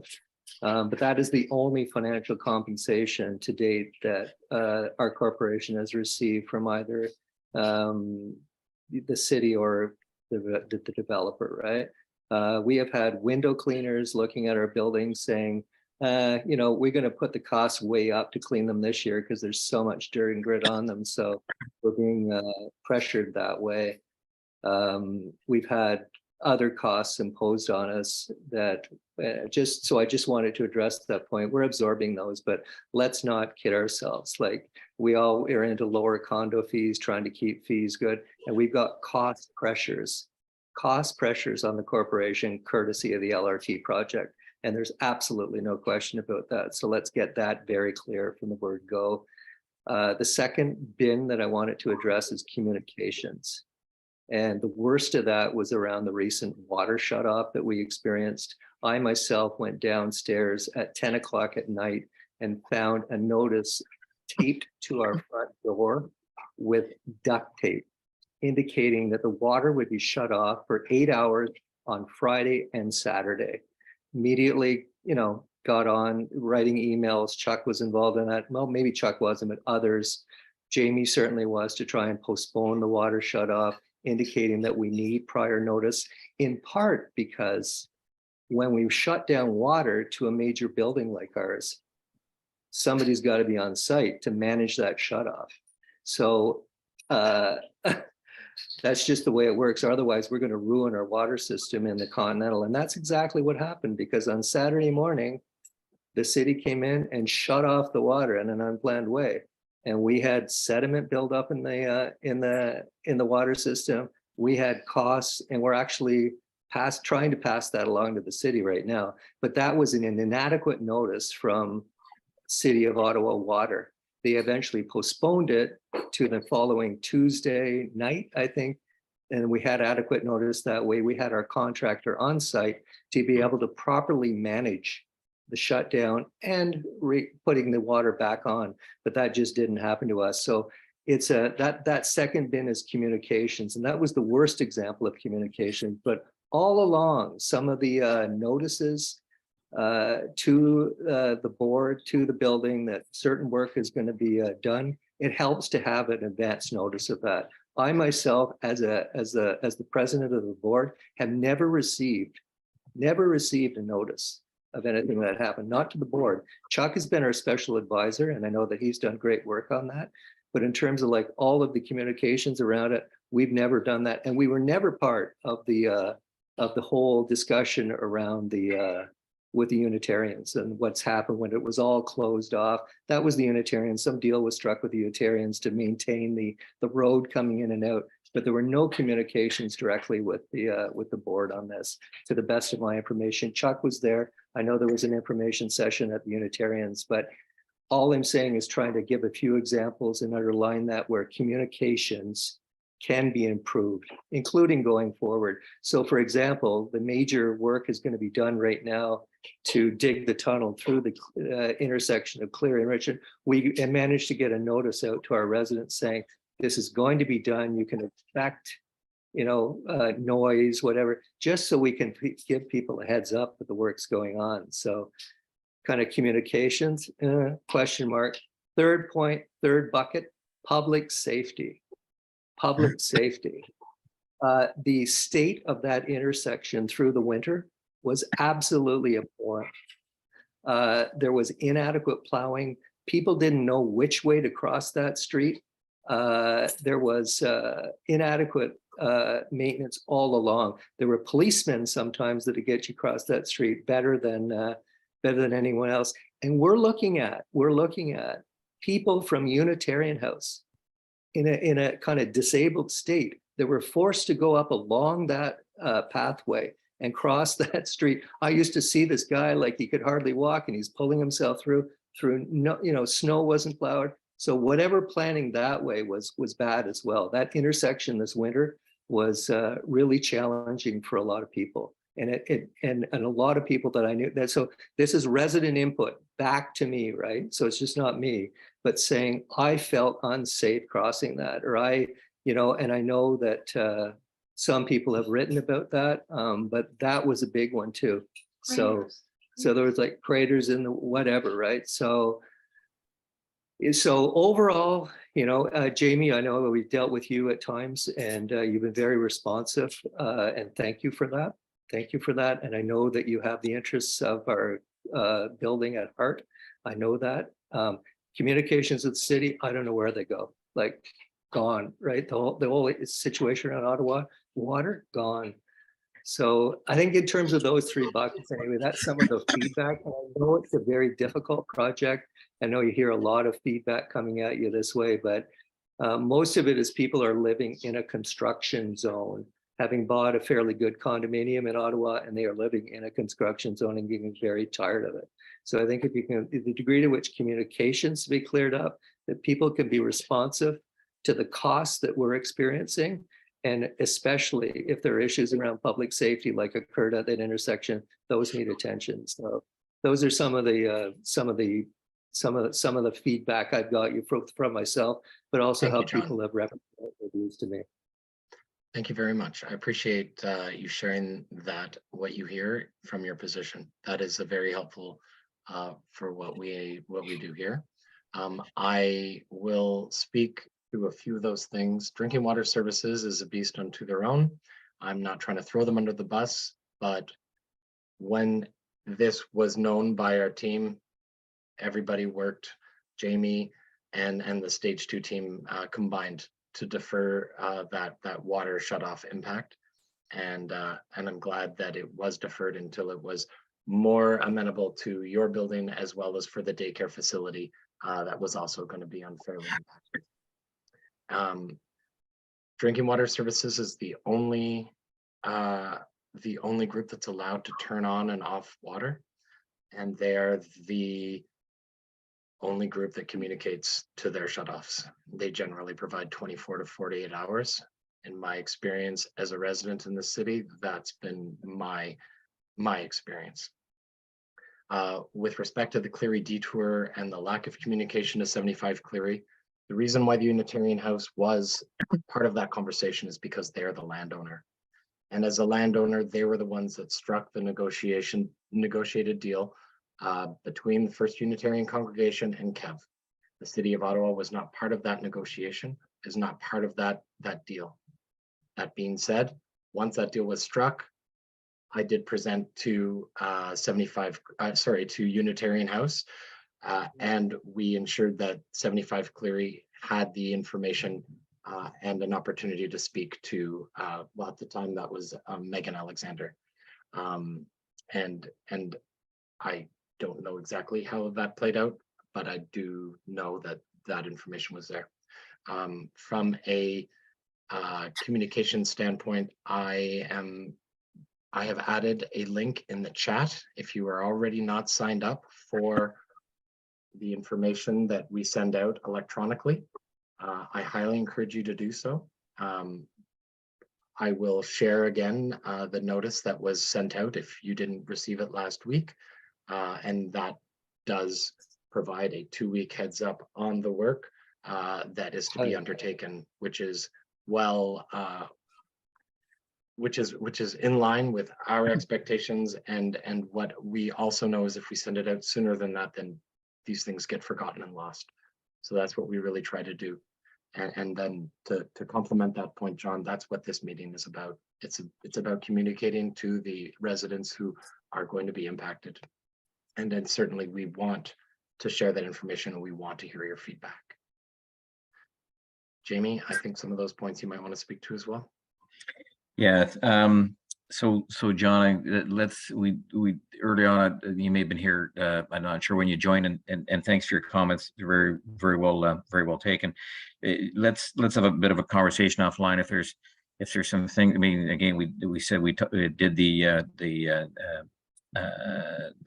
But that is the only financial compensation to date that our corporation has received from either the city or the developer, right? We have had window cleaners looking at our buildings saying, you know, we're going to put the costs way up to clean them this year because there's so much dirt and grit on them. So we're being pressured that way. We've had other costs imposed on us that I just wanted to address that point. We're absorbing those, but let's not kid ourselves. Like, we all are into lower condo fees, trying to keep fees good. And we've got cost pressures on the corporation courtesy of the LRT project. And there's absolutely no question about that. So let's get that very clear from the word go. The second bin that I wanted to address is communications. And the worst of that was around the recent water shutoff that we experienced. I myself went downstairs at 10 o'clock at night and found a notice taped to our front door with duct tape, indicating that the water would be shut off for 8 hours on Friday and Saturday. Immediately, you know, got on writing emails. Chuck was involved in that. Well, maybe Chuck wasn't, but others. Jamie certainly was, to try and postpone the water shut off, indicating that we need prior notice, in part because when we shut down water to a major building like ours, somebody's got to be on site to manage that shut off. So that's just the way it works. Otherwise, we're going to ruin our water system in the Continental. And that's exactly what happened, because on Saturday morning, the city came in and shut off the water in an unplanned way. And we had sediment build up in the water system. We had costs, and we're actually trying to pass that along to the city right now. But that was an inadequate notice from City of Ottawa Water. They eventually postponed it to the following Tuesday night, I think. And we had adequate notice that way. We had our contractor on site to be able to properly manage the shutdown and putting the water back on, but that just didn't happen to us. So it's that second bin is communications, and that was the worst example of communication. But all along, some of the notices to the board, to the building, that certain work is going to be done, it helps to have an advance notice of that. I myself, as the president of the board, have never received a notice of anything that happened, not to the board. Chuck has been our special advisor, and I know that he's done great work on that. But in terms of like all of the communications around it, we've never done that. And we were never part of the whole discussion around with the Unitarians and what's happened when it was all closed off. That was the Unitarians. Some deal was struck with the Unitarians to maintain the road coming in and out. But there were no communications directly with the board on this, to the best of my information. Chuck was there. I know there was an information session at the Unitarians, but all I'm saying is trying to give a few examples and underline that where communications can be improved, including going forward. So for example, the major work is going to be done right now to dig the tunnel through the intersection of Cleary and Richmond. We managed to get a notice out to our residents saying, this is going to be done. You can expect, you know, noise, whatever, just so we can give people a heads up that the work's going on. So kind of communications, question mark. Third point, third bucket, public safety. Public safety. The state of that intersection through the winter was absolutely abhorrent. There was inadequate plowing. People didn't know which way to cross that street. There was inadequate maintenance all along. There were policemen sometimes that would get you across that street better than anyone else. And we're looking at people from Unitarian House in a kind of disabled state that were forced to go up along that pathway and cross that street. I used to see this guy like he could hardly walk, and he's pulling himself through no, you know, snow wasn't plowed. So whatever planning that way was bad as well. That intersection this winter was really challenging for a lot of people. And and a lot of people that I knew that. So this is resident input back to me, right? So it's just not me, but saying I felt unsafe crossing that, or and I know that some people have written about that, but that was a big one too. So there was like craters in the whatever, right? So So overall, Jamie, I know we've dealt with you at times, and you've been very responsive, and thank you for that. Thank you for that. And I know that you have the interests of our building at heart. I know that. Communications with the city, I don't know where they go, like gone, right? The whole situation around Ottawa, water, gone. So I think in terms of those three buckets, anyway, that's some of the feedback. And I know it's a very difficult project. I know you hear a lot of feedback coming at you this way, but most of it is people are living in a construction zone, having bought a fairly good condominium in Ottawa, and they are living in a construction zone and getting very tired of it. So I think if you can, the degree to which communications be cleared up, that people can be responsive to the costs that we're experiencing, and especially if there are issues around public safety like occurred at that intersection, those need attention. So those are some of the feedback I've got you from myself, but also how people have reviews to me. Thank you very much. I appreciate you sharing that, what you hear from your position. That is a very helpful for what we do here. I will speak to a few of those things. Drinking water services is a beast unto their own. I'm not trying to throw them under the bus, but when this was known by our team, everybody worked, Jamie and the stage 2 team combined to defer that water shutoff impact. And I'm glad that it was deferred until it was more amenable to your building, as well as for the daycare facility that was also going to be unfairly impacted. Drinking water services is the only group that's allowed to turn on and off water, and they are the only group that communicates to their shutoffs. They generally provide 24 to 48 hours. In my experience as a resident in the city, that's been my experience. With respect to the Cleary detour and the lack of communication to 75 Cleary, the reason why the Unitarian House was part of that conversation is because they're the landowner. And as a landowner, they were the ones that struck the negotiated deal between the First Unitarian Congregation and KEV. The City of Ottawa was not part of that negotiation, is not part of that deal. That being said, once that deal was struck, I did present to to Unitarian House, and we ensured that 75 Cleary had the information and an opportunity to speak to, well, at the time that was Megan Alexander. And I don't know exactly how that played out, but I do know that that information was there. From a communication standpoint, I have added a link in the chat if you are already not signed up for the information that we send out electronically. I highly encourage you to do so. I will share again the notice that was sent out if you didn't receive it last week. And that does provide a 2-week heads up on the work that is to be undertaken, which is which is in line with our expectations, and what we also know is if we send it out sooner than that, then these things get forgotten and lost. So that's what we really try to do. And then to complement that point, John, that's what this meeting is about. It's about communicating to the residents who are going to be impacted. And then certainly we want to share that information, and we want to hear your feedback. Jamie, I think some of those points you might want to speak to as well. Yeah. So John, we early on, you may have been here. I'm not sure when you joined, and thanks for your comments. They're very well taken. Let's have a bit of a conversation offline if there's something. I mean, again, we said we did the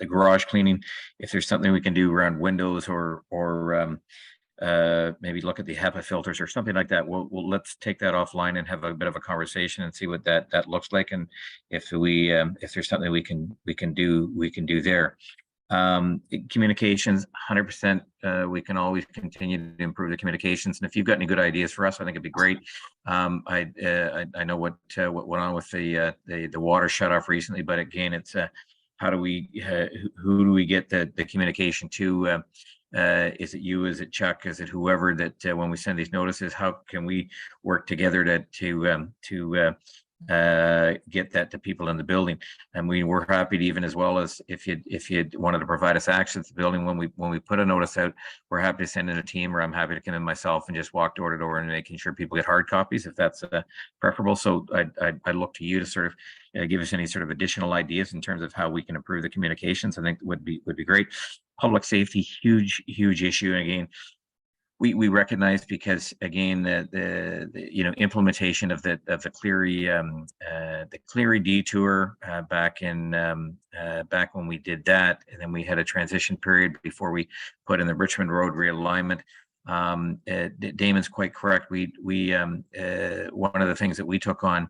garage cleaning. If there's something we can do around windows or maybe look at the HEPA filters or something like that. We'll let's take that offline and have a bit of a conversation and see what that looks like, and if there's something we can do there. Communications, 100%. We can always continue to improve the communications, and if you've got any good ideas for us, I think it'd be great. I know what went on with the water shut off recently, but again, it's how do we who do we get the communication to? is it you, is it Chuck, is it whoever that when we send these notices, how can we work together to get that to people in the building? And we're happy to, even as well as if you wanted to provide us access to the building when we put a notice out, we're happy to send in a team, or I'm happy to come in myself and just walk door to door and making sure people get hard copies if that's preferable. So I look to you to sort of give us any sort of additional ideas in terms of how we can improve the communications. I think would be great. Public safety, huge issue. And again, we recognize, because again the implementation of the Cleary detour back when we did that, and then we had a transition period before we put in the Richmond Road realignment. Damon's quite correct. We one of the things that we took on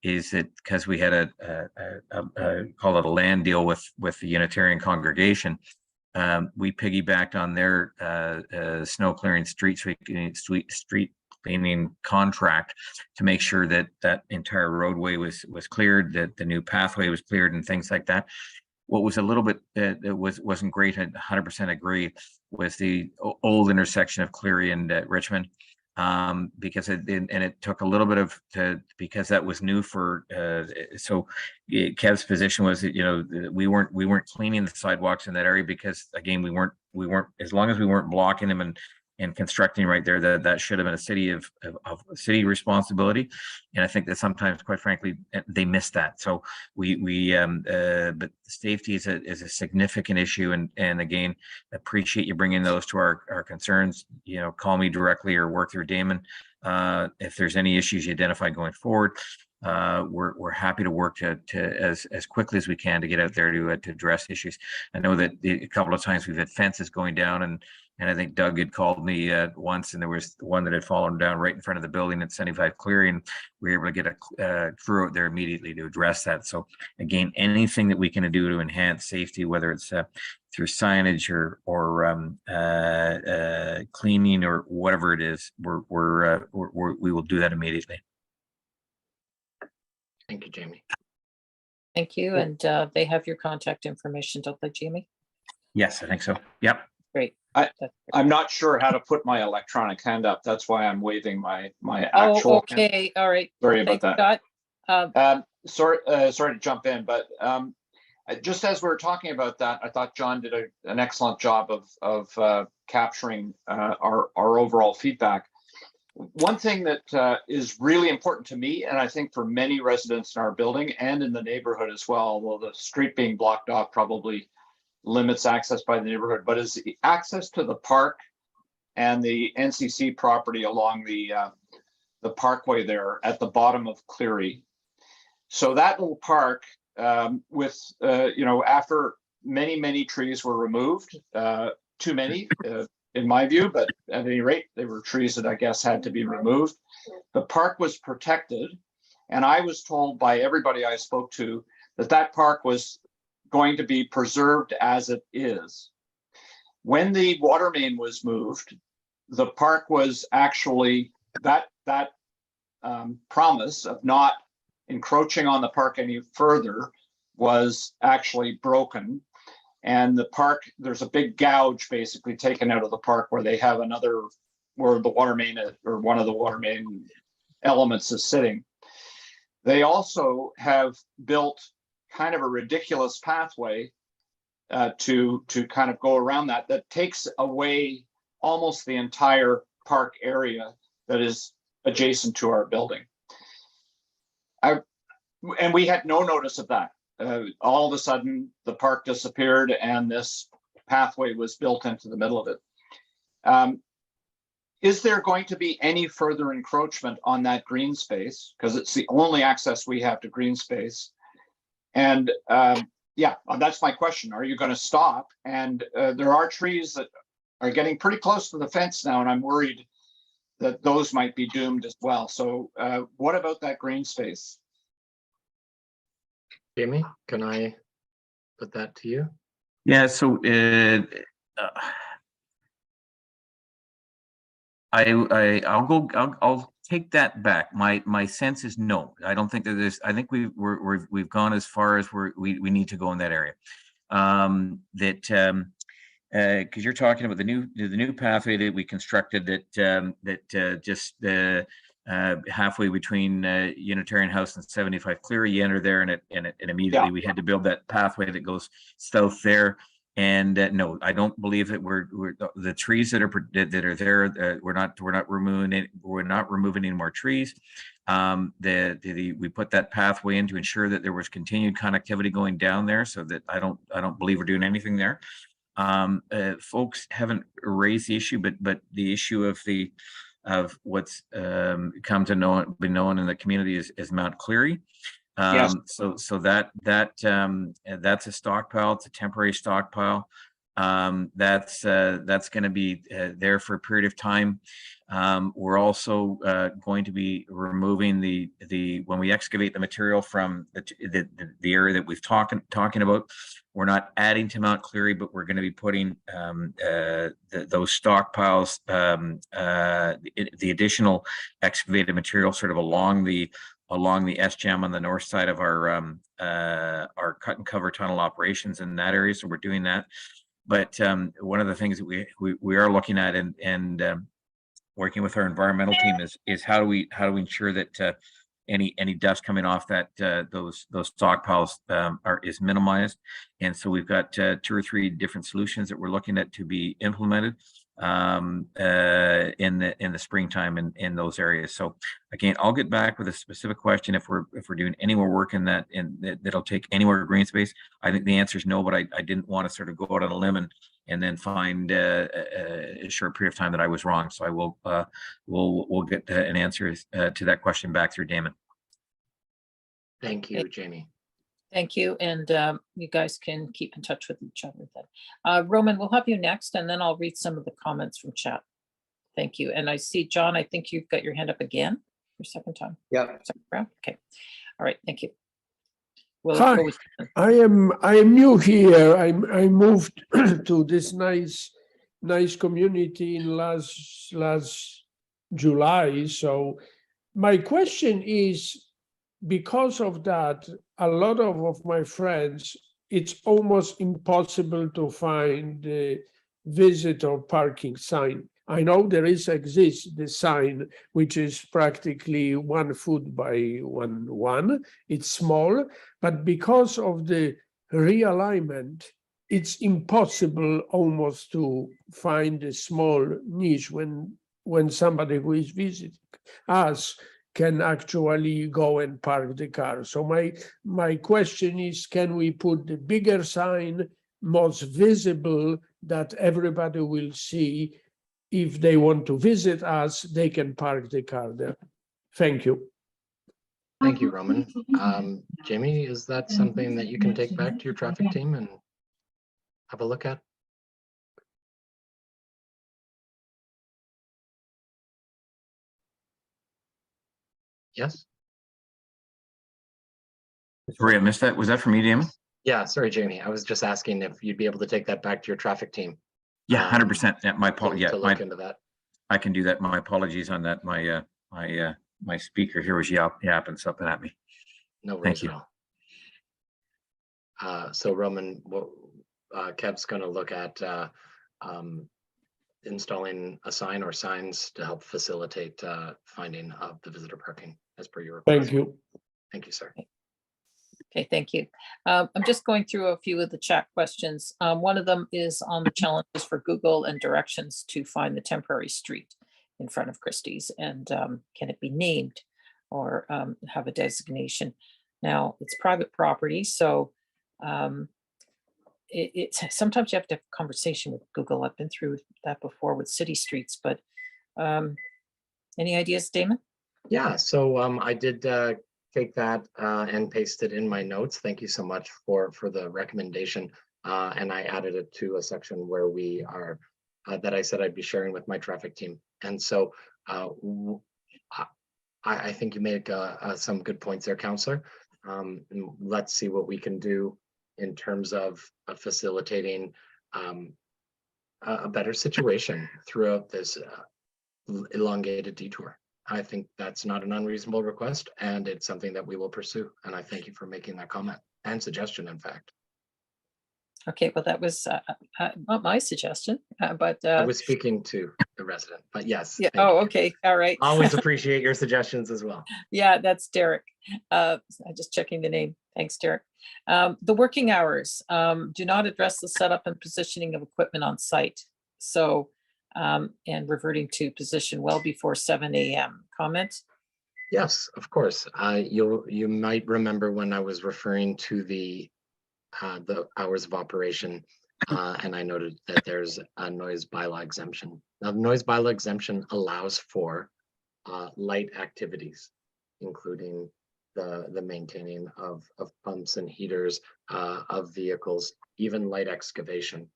is that because we had call it a land deal with the Unitarian congregation. We piggybacked on their snow clearing, street cleaning contract to make sure that that entire roadway was cleared, that the new pathway was cleared, and things like that. What was a little bit that wasn't great, I 100% agree, was the old intersection of Cleary and Richmond. Because it took a little bit of because that was new for so Kev's position was that we weren't cleaning the sidewalks in that area, because again we weren't as long as we weren't blocking them and constructing right there, that should have been a city responsibility. And I think that sometimes, quite frankly, they missed that. So but safety is a significant issue, and again, appreciate you bringing those to our concerns. Call me directly or work through Damon if there's any issues you identify going forward. We're happy to work to as quickly as we can to get out there to address issues. I know that a couple of times we've had fences going down, and I think Doug had called me once, and there was one that had fallen down right in front of the building at 75 Cleary, and we were able to get a crew out there immediately to address that. So again, anything that we can do to enhance safety, whether it's through signage or cleaning or whatever it is, we will do that immediately. Thank you, Jamie. Thank you. And they have your contact information, don't they, Jamie? Yes, I think so. Yep. Great. I'm not sure how to put my electronic hand up. That's why I'm waving my Oh, actual. okay. All right. Sorry about Thanks, that. Scott. Sorry to jump in, but just as we were talking about that, I thought John did an excellent job of capturing our overall feedback. One thing that is really important to me, and I think for many residents in our building and in the neighborhood as well, although the street being blocked off probably limits access by the neighborhood, but is the access to the park and the NCC property along the parkway there at the bottom of Cleary. So that little park with, after many trees were removed, too many in my view, but at any rate, they were trees that I guess had to be removed. The park was protected, and I was told by everybody I spoke to that park was going to be preserved as it is. When the water main was moved, the park was actually that promise of not encroaching on the park any further was actually broken. And the park, there's a big gouge basically taken out of the park where they have where the water main or one of the water main elements is sitting. They also have built kind of a ridiculous pathway to kind of go around that takes away almost the entire park area that is adjacent to our building. And we had no notice of that. All of a sudden, the park disappeared and this pathway was built into the middle of it. Is there going to be any further encroachment on that green space? Because it's the only access we have to green space. And that's my question. Are you going to stop? And there are trees that are getting pretty close to the fence now, and I'm worried that those might be doomed as well. So what about that green space? Jamie, can I put that to you? Yeah, so I'll take that back. My sense is no. I don't think that there's. I think we've gone as far as we need to go in that area. because you're talking about the new pathway that we constructed that just halfway between Unitarian House and 75 Cleary, you enter there, and immediately we had to build that pathway that goes south there. And no, I don't believe that we're the trees that are there. We're not removing any more trees. We put that pathway in to ensure that there was continued connectivity going down there, so that I don't believe we're doing anything there. Folks haven't raised the issue, but the issue of what's come to be known in the community is Mount Cleary. Yes. So that's a stockpile. It's a temporary stockpile. That's going to be there for a period of time. We're also going to be removing when we excavate the material from the area that we've talking about. We're not adding to Mount Cleary, but we're going to be putting those stockpiles, the additional excavated material, sort of along the SJAM on the north side of our cut and cover tunnel operations in that area. So we're doing that. But one of the things that we are looking at and working with our environmental team is how do we ensure that any dust coming off that those stockpiles is minimized. And so we've got 2 or 3 different solutions that we're looking at to be implemented in the springtime in those areas. So again, I'll get back with a specific question if we're doing any more work in that, and that'll take any more green space. I think the answer is no, but I didn't want to sort of go out on a limb and then find a short period of time that I was wrong. So I will we'll get an answer to that question back through Damon. Thank you, Jamie. Thank you, and you guys can keep in touch with each other then. Roman, we'll have you next, and then I'll read some of the comments from chat. Thank you. And I see, John, I think you've got your hand up again for a second time. Yeah. Second round. Okay. All right. Thank you. Hi, I am new here. I moved to this nice community in last July. So my question is, because of that, a lot of my friends, it's almost impossible to find the visitor parking sign. I know there exists the sign, which is practically 1 foot by 1. It's small, but because of the realignment, it's impossible almost to find a small niche when somebody who is visiting us can actually go and park the car. So my question is, can we put the bigger sign, most visible, that everybody will see? If they want to visit us, they can park the car there. Thank you. Thank you, Roman. Jamie, is that something that you can take back to your traffic team and have a look at? Yes? Sorry, I missed that. Was that from you, Damon? Yeah, sorry, Jamie. I was just asking if you'd be able to take that back to your traffic team. Yeah, 100%. Yeah, my apologies. To look into that. I can do that. My apologies on that. My speaker here was yapping something at me. No worries at all. So Roman, Kev's going to look at installing a sign or signs to help facilitate finding of the visitor parking as per your request. Thank you. Thank you, sir. Okay, thank you. I'm just going through a few of the chat questions. One of them is on the challenges for Google and directions to find the temporary street in front of Christie's, and can it be named or have a designation? Now, it's private property, so it's sometimes you have to have a conversation with Google. I've been through that before with city streets, but any ideas, Damon? Yeah, so I did take that and paste it in my notes. Thank you so much for the recommendation. And I added it to a section where we are, that I said I'd be sharing with my traffic team. And so I think you make some good points there, Councillor. Let's see what we can do in terms of facilitating a better situation throughout this elongated detour. I think that's not an unreasonable request, and it's something that we will pursue. And I thank you for making that comment and suggestion, in fact. Okay, well, that was not my suggestion, but I was speaking to the resident, but yes. yeah. thank Oh, you. okay. All right. Always appreciate your suggestions as well. Yeah, that's Derek. I'm just checking the name. Thanks, Derek. The working hours do not address the setup and positioning of equipment on site. So, and reverting to position well before 7 a.m. Comment? Yes, of course. You might remember when I was referring to the hours of operation, and I noted that there's a noise bylaw exemption. Now, the noise bylaw exemption allows for light activities, including the maintaining of pumps and heaters of vehicles, even light excavation.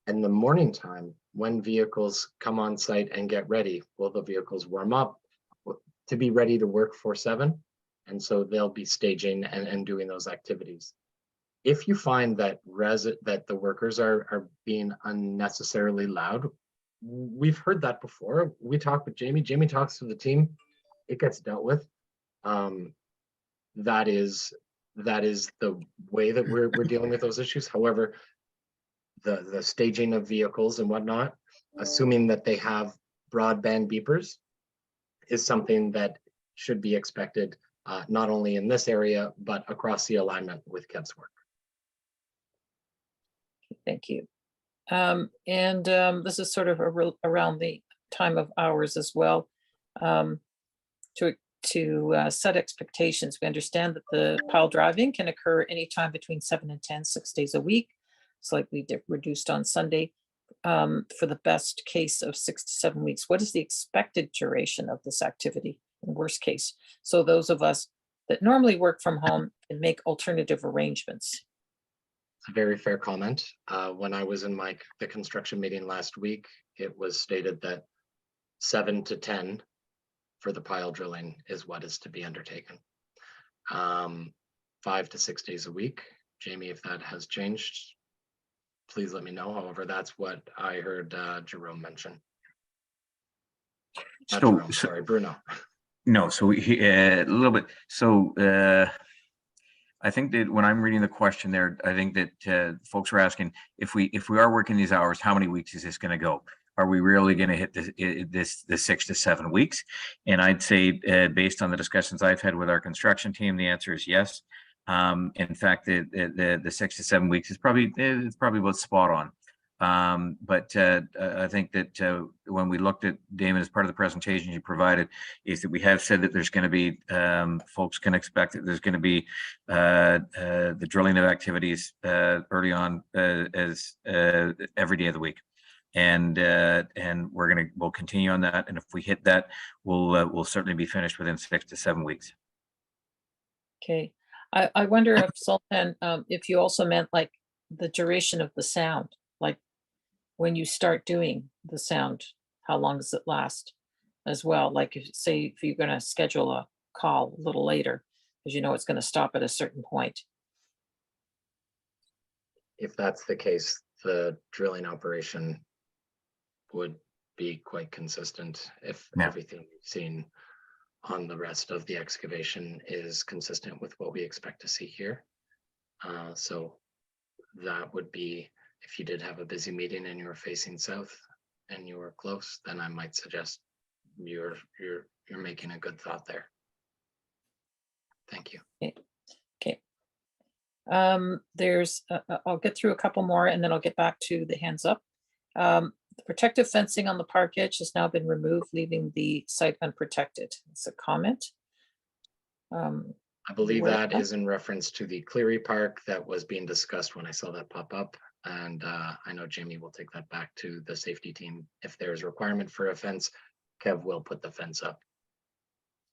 In the morning time, when vehicles come on site and get ready, well, the vehicles warm up to be ready to work for 7. And so they'll be staging and doing those activities. If you find that that the workers are being unnecessarily loud, we've heard that before. We talk with Jamie. Jamie talks to the team. It gets dealt with. That is the way that we're dealing with those issues. However, the staging of vehicles and whatnot, assuming that they have broadband beepers, is something that should be expected, not only in this area, but across the alignment with Kev's work. Thank you. This is sort of around the time of hours as well. To set expectations, we understand that the pile driving can occur anytime between 7 and 10, 6 days a week, slightly reduced on Sunday, for the best case of 6 to 7 weeks. What is the expected duration of this activity in worst case? So those of us that normally work from home can make alternative arrangements. A very fair comment. When I was in the construction meeting last week, it was stated that 7 to 10 for the pile drilling is what is to be undertaken. 5 to 6 days a week. Jamie, if that has changed, please let me know. However, that's what I heard Jerome mention. Not Jerome, sorry, Bruno. No, so a little bit. So I think that when I'm reading the question there, I think that folks are asking if we are working these hours, how many weeks is this going to go? Are we really going to hit the 6 to 7 weeks? And I'd say based on the discussions I've had with our construction team, the answer is yes. In fact, the 6 to 7 weeks is probably about spot on. But I think that when we looked at Damon as part of the presentation you provided, is that we have said that there's going to be folks can expect that there's going to be the drilling of activities early on as every day of the week. And we'll continue on that. And if we hit that, we'll certainly be finished within 6 to 7 weeks. Okay. I wonder if Sultan, if you also meant like the duration of the sound, like when you start doing the sound, how long does it last as well? Like if you're going to schedule a call a little later, because you know it's going to stop at a certain point. If that's the case, the drilling operation would be quite consistent if everything you've seen on the rest of the excavation is consistent with what we expect to see here. So that would be, if you did have a busy meeting and you were facing south and you were close, then I might suggest you're making a good thought there. Thank you. Okay. There's, I'll get through a couple more and then I'll get back to the hands up. The protective fencing on the park edge has now been removed, leaving the site unprotected. It's a comment. I believe that is in reference to the Cleary Park that was being discussed when I saw that pop up. And I know Jamie will take that back to the safety team. If there's a requirement for a fence, Kev will put the fence up.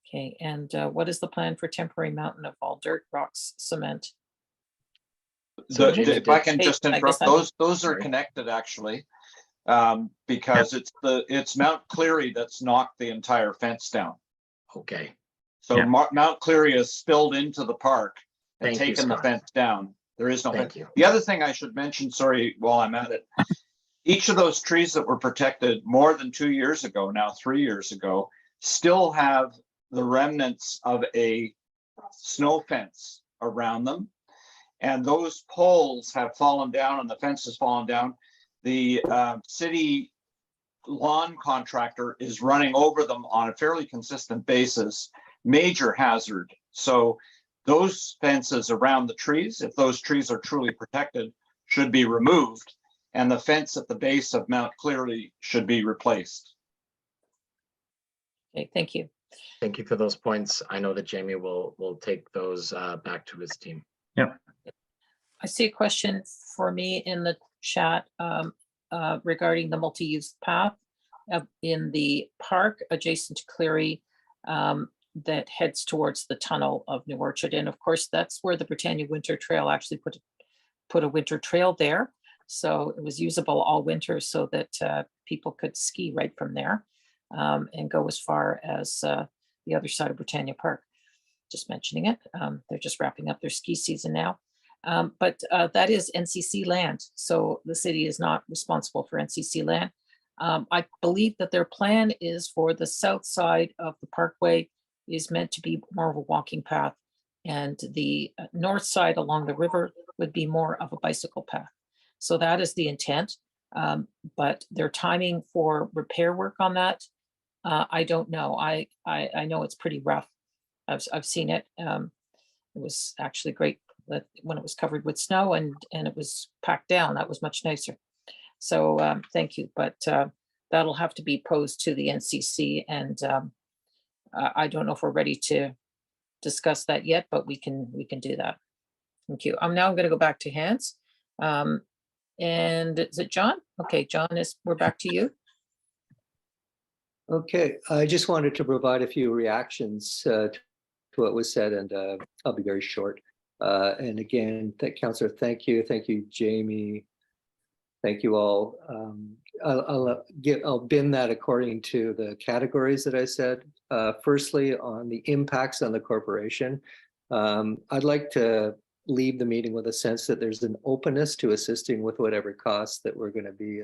Okay, and what is the plan for temporary mountain of all dirt, rocks, cement? So if I can just interrupt, those are Sorry. connected actually, because it's Mount Cleary that's knocked the entire fence down. Okay. So Mount Cleary has spilled into the park and Thank you, taken the Scott. fence down. There is no Thank fence. you. The other thing I should mention, sorry, while I'm at it, each of those trees that were protected more than 2 years ago, now 3 years ago, still have the remnants of a snow fence around them. And those poles have fallen down and the fence has fallen down. The city lawn contractor is running over them on a fairly consistent basis, major hazard. So those fences around the trees, if those trees are truly protected, should be removed. And the fence at the base of Mount Cleary should be replaced. Okay, thank you. Thank you for those points. I know that Jamie will take those back to his team. Yep. I see a question for me in the chat regarding the multi-use path in the park adjacent to Cleary that heads towards the tunnel of New Orchard. And of course, that's where the Britannia Winter Trail actually put a winter trail there. So it was usable all winter so that people could ski right from there and go as far as the other side of Britannia Park. Just mentioning it. They're just wrapping up their ski season now. But that is NCC land. So the city is not responsible for NCC land. I believe that their plan is for the south side of the parkway is meant to be more of a walking path. And the north side along the river would be more of a bicycle path. So that is the intent. But their timing for repair work on that, I don't know. I know it's pretty rough. I've seen it. It was actually great when it was covered with snow and it was packed down. That was much nicer. So thank you. But that'll have to be posed to the NCC. And I don't know if we're ready to discuss that yet, but we can do that. Thank you. Now I'm going to go back to hands. And is it John? Okay, John, we're back to you. Okay, I just wanted to provide a few reactions to what was said, and I'll be very short. And again, Councillor, thank you, Jamie, thank you all. I'll bin that according to the categories that I said. Firstly, on the impacts on the corporation, I'd like to leave the meeting with a sense that there's an openness to assisting with whatever costs that we're going to be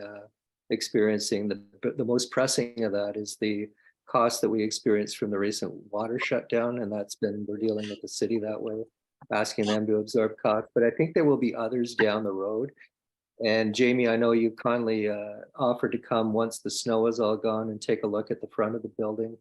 experiencing. The most pressing of that is the cost that we experienced from the recent water shutdown, and we're dealing with the city that way, asking them to absorb costs. But I think there will be others down the road. And Jamie, I know you kindly offered to come once the snow is all gone and take a look at the front of the building.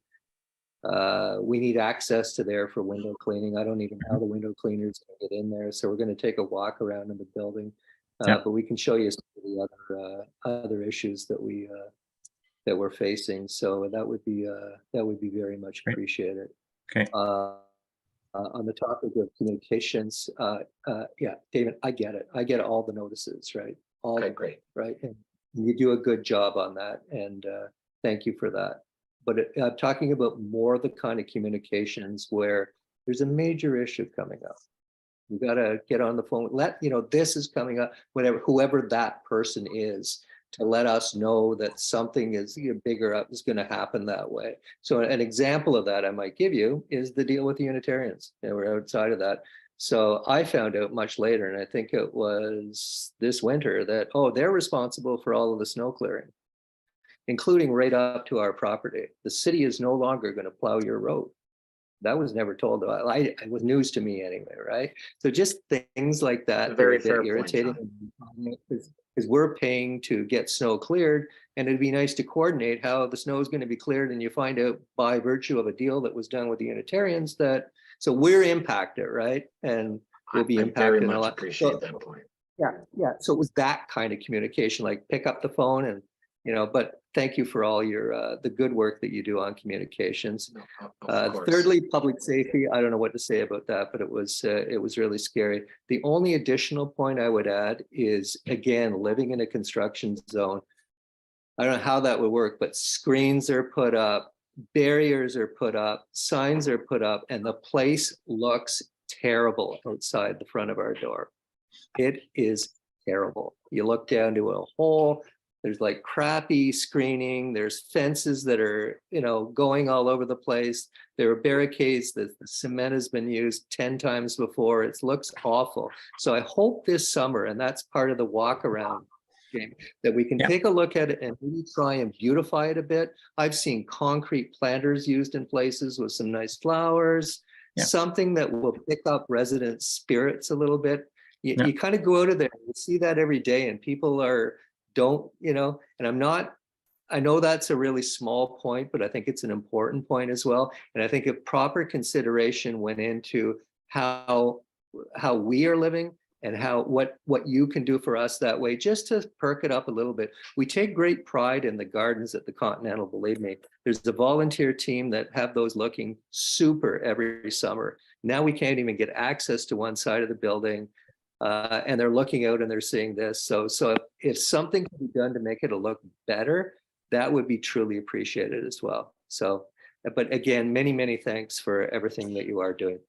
We need access to there for window cleaning. I don't even know how the window cleaners can get in there. So we're going to take a walk around in the building, but we can show you some of the other issues that we're facing. So that would be very much appreciated. Okay. On the topic of communications, yeah, David, I get it. I get all the notices, right? Okay, great. Right. And you do a good job on that. And thank you for that. But I'm talking about more the kind of communications where there's a major issue coming up. You got to get on the phone, this is coming up, whoever that person is, to let us know that something is bigger up is going to happen that way. So an example of that I might give you is the deal with the Unitarians. We're outside of that. So I found out much later, and I think it was this winter, that, they're responsible for all of the snow clearing, including right up to our property. The city is no longer going to plow your road. That was never told. It was news to me anyway, right? So just things like that, Very are a bit fair irritating, point, because we're paying to get snow cleared, and it'd be nice to coordinate how the snow is going to be cleared, and you find out by virtue of a deal that was done with the Unitarians so we're impacted, right? And we'll be impacted. I very much appreciate that point. Yeah. So it was that kind of communication, like pick up the phone and, but thank you for all your, the good work that you do on communications. Thirdly, public safety. I don't know what to say about that, but it was really scary. The only additional point I would add is, again, living in a construction zone. I don't know how that would work, but screens are put up, barriers are put up, signs are put up, and the place looks terrible outside the front of our door. It is terrible. You look down to a hole, there's like crappy screening, there's fences that are, going all over the place. There are barricades that the cement has been used 10 times before. It looks awful. So I hope this summer, and that's part of the walk around, Jamie, that we can take a look at it and really try and beautify it a bit. I've seen concrete planters used in places with some nice flowers, something that will pick up resident spirits a little bit. Yeah. You kind of go out of there, you see that every day, and people don't, and I know that's a really small point, but I think it's an important point as well. And I think a proper consideration went into how we are living and what you can do for us that way, just to perk it up a little bit. We take great pride in the gardens at the Continental, believe me. There's a volunteer team that have those looking super every summer. Now we can't even get access to one side of the building. And they're looking out and they're seeing this. So if something can be done to make it look better, that would be truly appreciated as well. So, but again, many, many thanks for everything that you are doing.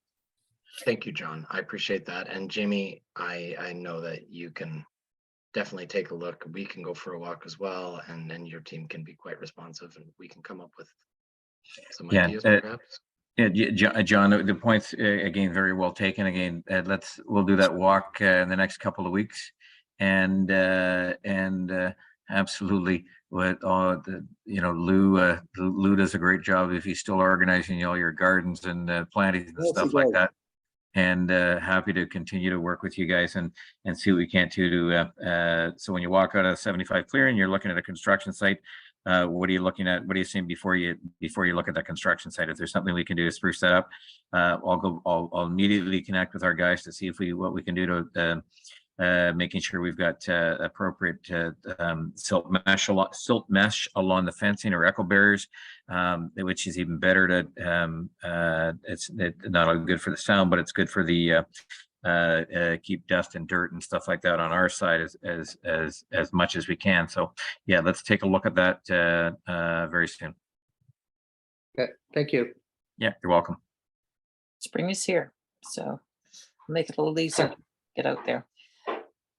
Thank you, John. I appreciate that. And Jamie, I know that you can definitely take a look. We can go for a walk as well, and then your team can be quite responsive, and we can come up with some ideas perhaps. Yeah, John, the points again very well taken. Again, we'll do that walk in the next couple of weeks, and absolutely. Lou does a great job if he's still organizing all your gardens and plantings and stuff like that. And happy to continue to work with you guys and see what we can do. So when you walk out of 75 clearing, you're looking at a construction site. What are you looking at? What are you seeing before you look at that construction site? If there's something we can do to spruce that up, I'll immediately connect with our guys to see what we can do to making sure we've got appropriate silt mesh along the fencing or echo barriers, which is even better it's not only good for the sound, but it's good for the keep dust and dirt and stuff like that on our side as much as we can. So yeah, let's take a look at that very soon. Okay, thank you. Yeah, you're welcome. Spring is here, so make it a little easier to get out there.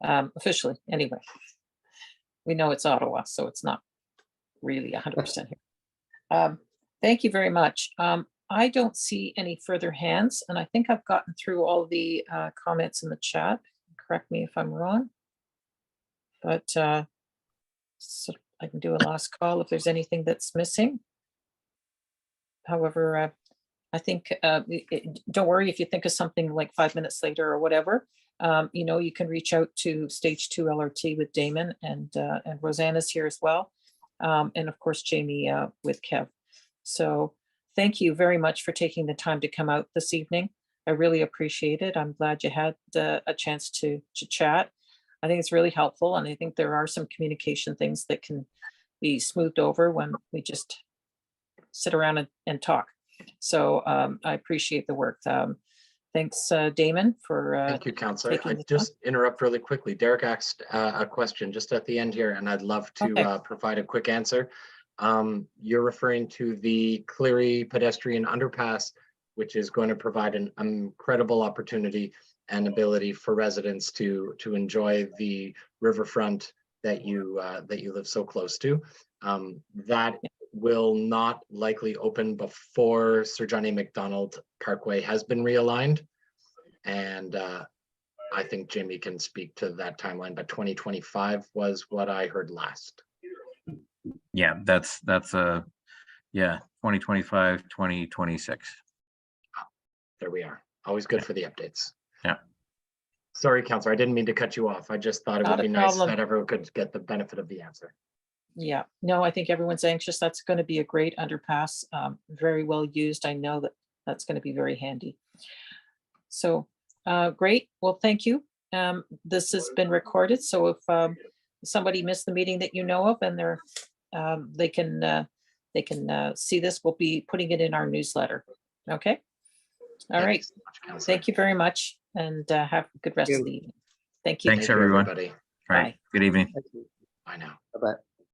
Officially, anyway. We know it's Ottawa, so it's not really 100% here. Thank you very much. I don't see any further hands, and I think I've gotten through all the comments in the chat. Correct me if I'm wrong. But so I can do a last call if there's anything that's missing. However, I think, don't worry if you think of something like 5 minutes later or whatever. You can reach out to Stage 2 LRT with Damon, and Rosanna's here as well. And of course, Jamie with Kev. So thank you very much for taking the time to come out this evening. I really appreciate it. I'm glad you had a chance to chat. I think it's really helpful. And I think there are some communication things that can be smoothed over when we just sit around and talk. So I appreciate the work. Thanks, Damon, for thank you, Councillor. I just interrupt really quickly. Derek asked a question just at the end here, and I'd love to provide a quick answer. You're referring to the Cleary pedestrian underpass, which is going to provide an incredible opportunity and ability for residents to enjoy the riverfront that you live so close to. That will not likely open before Sir John A. Macdonald Parkway has been realigned. And I think Jamie can speak to that timeline, but 2025 was what I heard last. Yeah, that's 2025, 2026. There we are. Always good for the updates. Yeah. Sorry, Councillor, I didn't mean to cut you off. I just thought it would be nice that everyone could get the benefit of the answer. Yeah, no, I think everyone's anxious. That's going to be a great underpass, very well used. I know that's going to be very handy. So great. Well, thank you. This has been recorded. So if somebody missed the meeting that you know of and they can see this, we'll be putting it in our newsletter. Okay. All right. Thank you very much, and have a good rest of the evening. Thank you. Thanks, everyone. Everybody. All right. Good evening.